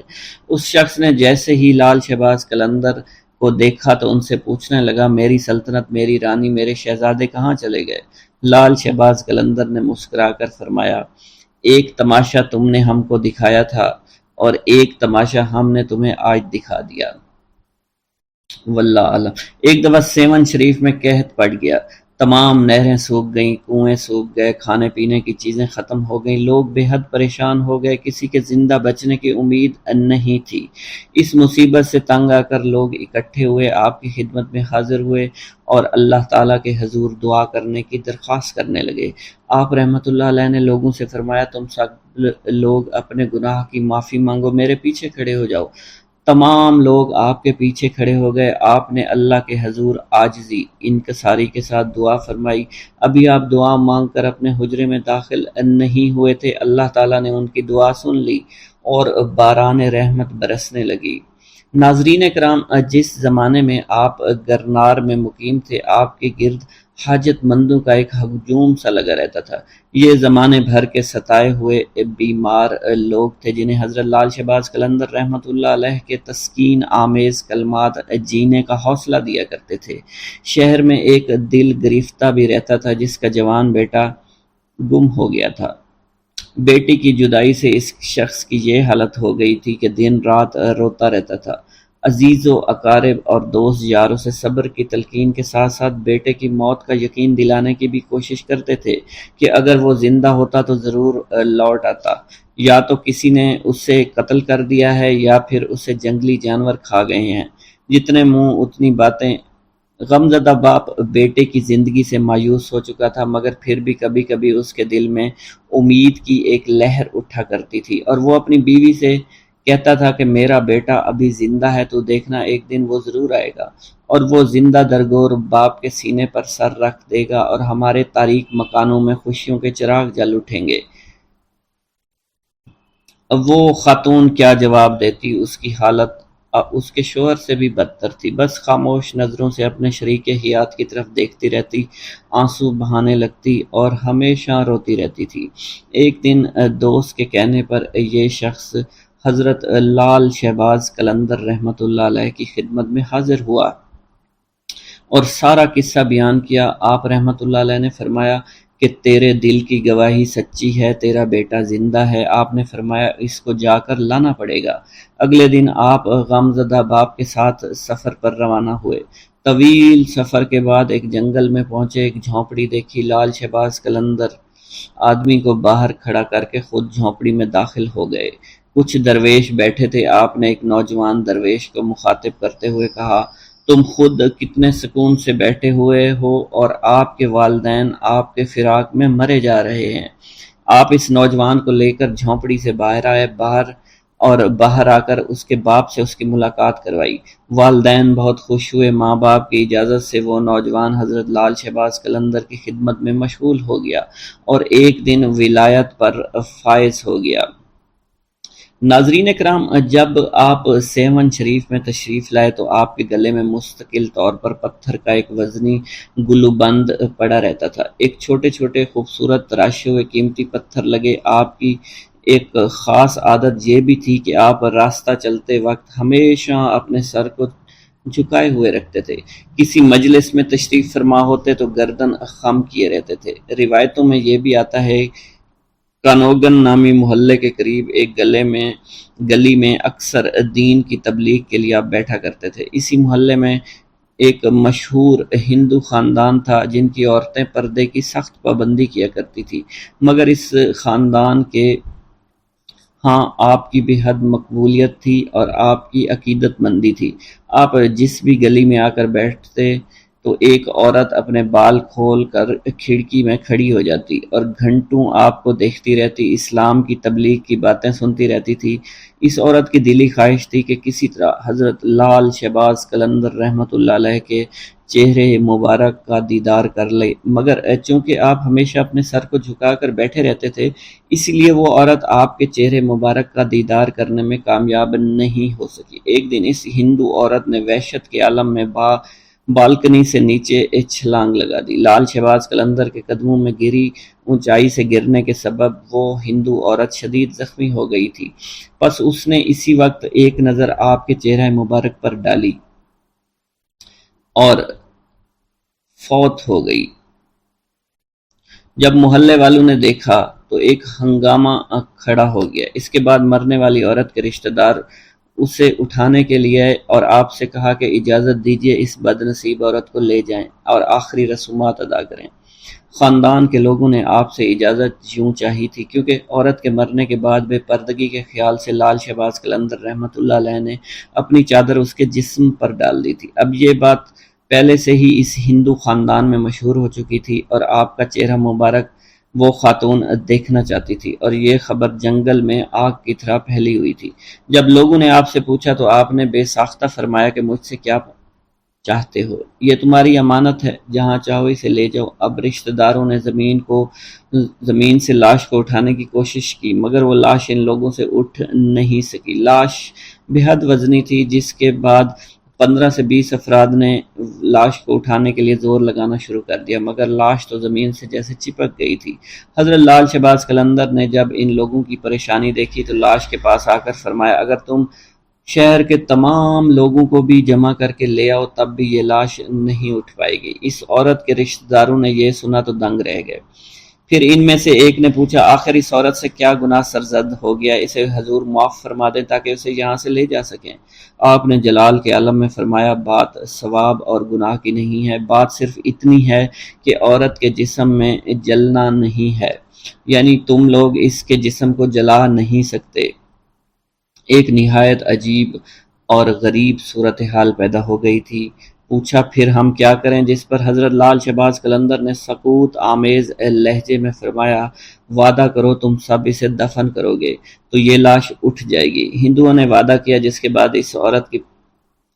اس شخص نے جیسے ہی لال شہباز قلندر کو دیکھا تو ان سے پوچھنے لگا میری سلطنت، میری رانی، میرے شہزادے کہاں چلے گئے؟ لال شہباز قلندر نے مسکرا کر فرمایا ایک تماشا تم نے ہم کو دکھایا تھا اور ایک تماشا ہم نے تمہیں آج دکھا دیا۔ واللہ عالم۔ ایک دفعہ سیون شریف میں قحط پڑ گیا، تمام نہریں سوکھ گئیں، کنویں سوکھ گئے، کھانے پینے کی چیزیں ختم ہو گئیں، لوگ بے حد پریشان ہو گئے، کسی کے زندہ بچنے کی امید نہیں تھی۔ اس مصیبت سے تنگ آ کر لوگ اکٹھے ہوئے، آپ کی خدمت میں حاضر ہوئے اور اللہ تعالیٰ کے حضور دعا کرنے کی درخواست کرنے لگے۔ آپ رحمۃ اللہ علیہ نے لوگوں سے فرمایا تم سب لوگ اپنے گناہ کی معافی مانگو، میرے پیچھے کھڑے ہو جاؤ۔ تمام لوگ آپ کے پیچھے کھڑے ہو گئے۔ آپ نے اللہ کے حضور عاجزی، انکساری کے ساتھ دعا فرمائی۔ ابھی آپ دعا مانگ کر اپنے حجرے میں داخل نہیں ہوئے تھے، اللہ تعالیٰ نے ان کی دعا سن لی اور باران رحمت برسنے لگی۔ ناظرین کرام، جس زمانے میں آپ گرنار میں مقیم تھے، آپ کے گرد حاجت مندوں کا ایک ہجوم سا لگا رہتا تھا۔ یہ زمانے بھر کے ستائے ہوئے بیمار لوگ تھے جنہیں حضرت لال شہباز قلندر رحمۃ اللہ علیہ کے تسکین آمیز کلمات جینے کا حوصلہ دیا کرتے تھے۔ شہر میں ایک دل گرفتہ بھی رہتا تھا جس کا جوان بیٹا گم ہو گیا تھا۔ بیٹی کی جدائی سے اس شخص کی یہ حالت ہو گئی تھی کہ دن رات روتا رہتا تھا۔ عزیز و اقارب اور دوست یاروں سے صبر کی تلقین کے ساتھ ساتھ بیٹے کی موت کا یقین دلانے کی بھی کوشش کرتے تھے کہ اگر وہ زندہ ہوتا تو ضرور لوٹ آتا، یا تو کسی نے اسے قتل کر دیا ہے یا پھر اسے جنگلی جانور کھا گئے ہیں۔ جتنے منہ اتنی باتیں۔ غمزدہ باپ بیٹے کی زندگی سے مایوس ہو چکا تھا، مگر پھر بھی کبھی کبھی اس کے دل میں امید کی ایک لہر اٹھا کرتی تھی، اور وہ اپنی بیوی سے کہتا تھا کہ میرا بیٹا ابھی زندہ ہے، تو دیکھنا ایک دن وہ ضرور آئے گا، اور وہ زندہ درگور باپ کے سینے پر سر رکھ دے گا اور ہمارے تاریک مکانوں میں خوشیوں کے چراغ جل اٹھیں گے۔ اب وہ خاتون کیا جواب دیتی؟ اس کی حالت اس کے شوہر سے بھی بدتر تھی، بس خاموش نظروں سے اپنے شریک حیات کی طرف دیکھتی رہتی، آنسو بہانے لگتی اور ہمیشہ روتی رہتی تھی۔ ایک دن دوست کے کہنے پر یہ شخص حضرت لال شہباز قلندر رحمۃ اللہ علیہ کی خدمت میں حاضر ہوا اور سارا قصہ بیان کیا۔ آپ رحمۃ اللہ علیہ نے فرمایا کہ تیرے دل کی گواہی سچی ہے، تیرا بیٹا زندہ ہے۔ آپ نے فرمایا اس کو جا کر لانا پڑے گا۔ اگلے دن آپ غمزدہ باپ کے ساتھ سفر پر روانہ ہوئے۔ طویل سفر کے بعد ایک جنگل میں پہنچے، ایک جھونپڑی دیکھی۔ لال شہباز قلندر آدمی کو باہر کھڑا کر کے خود جھونپڑی میں داخل ہو گئے۔ کچھ درویش بیٹھے تھے۔ آپ نے ایک نوجوان درویش کو مخاطب کرتے ہوئے کہا، تم خود کتنے سکون سے بیٹھے ہوئے ہو اور آپ کے والدین آپ کے فراق میں مرے جا رہے ہیں۔ آپ اس نوجوان کو لے کر جھونپڑی سے باہر آئے، باہر آ کر اس کے باپ سے اس کی ملاقات کروائی۔ والدین بہت خوش ہوئے۔ ماں باپ کی اجازت سے وہ نوجوان حضرت لال شہباز قلندر کی خدمت میں مشغول ہو گیا اور ایک دن ولایت پر فائز ہو گیا۔ ناظرین اکرام، جب آپ سیون شریف میں تشریف لائے تو آپ کے گلے میں مستقل طور پر پتھر کا ایک وزنی گلوبند پڑا رہتا تھا۔ ایک چھوٹے چھوٹے خوبصورت تراشے ہوئے قیمتی پتھر لگے۔ آپ کی ایک خاص عادت یہ بھی تھی کہ آپ راستہ چلتے وقت ہمیشہ اپنے سر کو جھکائے ہوئے رکھتے تھے۔ کسی مجلس میں تشریف فرما ہوتے تو گردن خم کیے رہتے تھے۔ روایتوں میں یہ بھی آتا ہے کانوگن نامی محلے کے قریب ایک گلی میں اکثر دین کی تبلیغ کے لیے آپ بیٹھا کرتے تھے۔ اسی محلے میں ایک مشہور ہندو خاندان تھا جن کی عورتیں پردے کی سخت پابندی کیا کرتی تھی، مگر اس خاندان کے ہاں آپ کی بے حد مقبولیت تھی اور آپ کی عقیدت مندی تھی۔ آپ جس بھی گلی میں آ کر بیٹھتے تو ایک عورت اپنے بال کھول کر کھڑکی میں کھڑی ہو جاتی اور گھنٹوں آپ کو دیکھتی رہتی، اسلام کی تبلیغ کی باتیں سنتی رہتی تھی۔ اس عورت کی دلی خواہش تھی کہ کسی طرح حضرت لال شہباز قلندر رحمۃ اللہ علیہ کے چہرے مبارک کا دیدار کر لے، مگر چونکہ آپ ہمیشہ اپنے سر کو جھکا کر بیٹھے رہتے تھے، اس لیے وہ عورت آپ کے چہرے مبارک کا دیدار کرنے میں کامیاب نہیں ہو سکی۔ ایک دن اس ہندو عورت نے وحشت کے عالم میں بالکنی سے نیچے چھلانگ لگا دی۔ لال شہباز قلندر کے قدموں میں گری اونچائی سے گرنے کے سبب وہ ہندو عورت شدید زخمی ہو گئی تھی، پس اس نے اسی وقت ایک نظر آپ کے چہرہ مبارک پر ڈالی اور فوت ہو گئی۔ جب محلے والوں نے دیکھا تو ایک ہنگامہ کھڑا ہو گیا۔ اس کے بعد مرنے والی عورت کے رشتہ دار اسے اٹھانے کے لیے اور آپ سے کہا کہ اجازت دیجیے اس بد نصیب عورت کو لے جائیں اور آخری رسومات ادا کریں۔ خاندان کے لوگوں نے آپ سے اجازت یوں چاہی تھی کیونکہ عورت کے مرنے کے بعد بے پردگی کے خیال سے لال شہباز قلندر رحمۃ اللہ علیہ نے اپنی چادر اس کے جسم پر ڈال دی تھی۔ اب یہ بات پہلے سے ہی اس ہندو خاندان میں مشہور ہو چکی تھی اور آپ کا چہرہ مبارک وہ خاتون دیکھنا چاہتی تھی، اور یہ خبر جنگل میں آگ کی طرح پھیلی ہوئی تھی۔ جب لوگوں نے آپ سے پوچھا تو آپ نے بے ساختہ فرمایا کہ مجھ سے کیا چاہتے ہو؟ یہ تمہاری امانت ہے، جہاں چاہو اسے لے جاؤ۔ اب رشتہ داروں نے زمین سے لاش کو اٹھانے کی کوشش کی، مگر وہ لاش ان لوگوں سے اٹھ نہیں سکی۔ لاش بے حد وزنی تھی، جس کے بعد 15 سے 20 افراد نے لاش کو اٹھانے کے لیے زور لگانا شروع کر دیا، مگر لاش تو زمین سے جیسے چپک گئی تھی۔ حضرت لال شہباز قلندر نے جب ان لوگوں کی پریشانی دیکھی تو لاش کے پاس آ کر فرمایا، اگر تم شہر کے تمام لوگوں کو بھی جمع کر کے لے آؤ تب بھی یہ لاش نہیں اٹھ پائے گی۔ اس عورت کے رشتہ داروں نے یہ سنا تو دنگ رہ گئے۔ پھر ان میں سے ایک نے پوچھا آخر اس عورت سے کیا گناہ سرزد ہو گیا، اسے حضور معاف فرما دیں تاکہ اسے یہاں سے لے جا سکیں۔ آپ نے جلال کے عالم میں فرمایا بات ثواب اور گناہ کی نہیں ہے، بات صرف اتنی ہے کہ عورت کے جسم میں جلنا نہیں ہے، یعنی تم لوگ اس کے جسم کو جلا نہیں سکتے۔ ایک نہایت عجیب اور غریب صورتحال پیدا ہو گئی تھی۔ پوچھا پھر ہم کیا کریں، جس پر حضرت لال شہباز قلندر نے سکوت آمیز لہجے میں فرمایا وعدہ کرو تم سب اسے دفن کرو گے تو یہ لاش اٹھ جائے گی۔ ہندوؤں نے وعدہ کیا، جس کے بعد اس عورت کی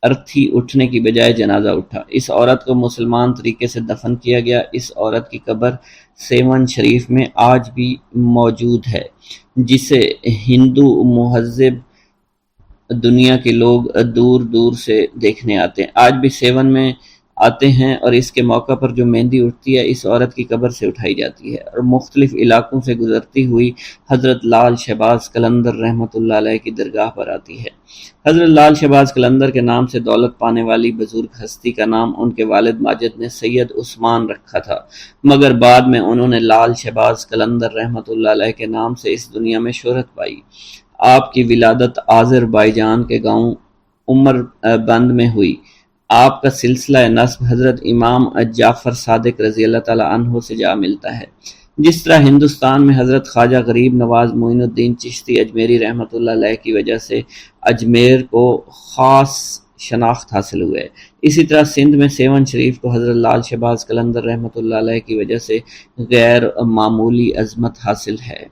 ارتھی اٹھنے کی بجائے جنازہ اٹھا۔ اس عورت کو مسلمان طریقے سے دفن کیا گیا۔ اس عورت کی قبر سیون شریف میں آج بھی موجود ہے، جسے ہندو مہذب دنیا کے لوگ دور دور سے دیکھنے آتے ہیں۔ آج بھی سیون میں آتے ہیں اور اس کے موقع پر جو مہندی اٹھتی ہے اس عورت کی قبر سے اٹھائی جاتی ہے اور مختلف علاقوں سے گزرتی ہوئی حضرت لال شہباز قلندر رحمۃ اللہ علیہ کی درگاہ پر آتی ہے۔ حضرت لال شہباز قلندر کے نام سے دولت پانے والی بزرگ ہستی کا نام ان کے والد ماجد نے سید عثمان رکھا تھا، مگر بعد میں انہوں نے لال شہباز قلندر رحمۃ اللہ علیہ کے نام سے اس دنیا میں شہرت پائی۔ آپ کی ولادت آذربائیجان کے گاؤں عمر بند میں ہوئی۔ آپ کا سلسلہ نسب حضرت امام جعفر صادق رضی اللہ تعالیٰ عنہ سے جا ملتا ہے۔ جس طرح ہندوستان میں حضرت خواجہ غریب نواز معین الدین چشتی اجمیری رحمۃ اللہ علیہ کی وجہ سے اجمیر کو خاص شناخت حاصل ہوئے، اسی طرح سندھ میں سیون شریف کو حضرت لال شہباز قلندر رحمۃ اللہ علیہ کی وجہ سے غیر معمولی عظمت حاصل ہے۔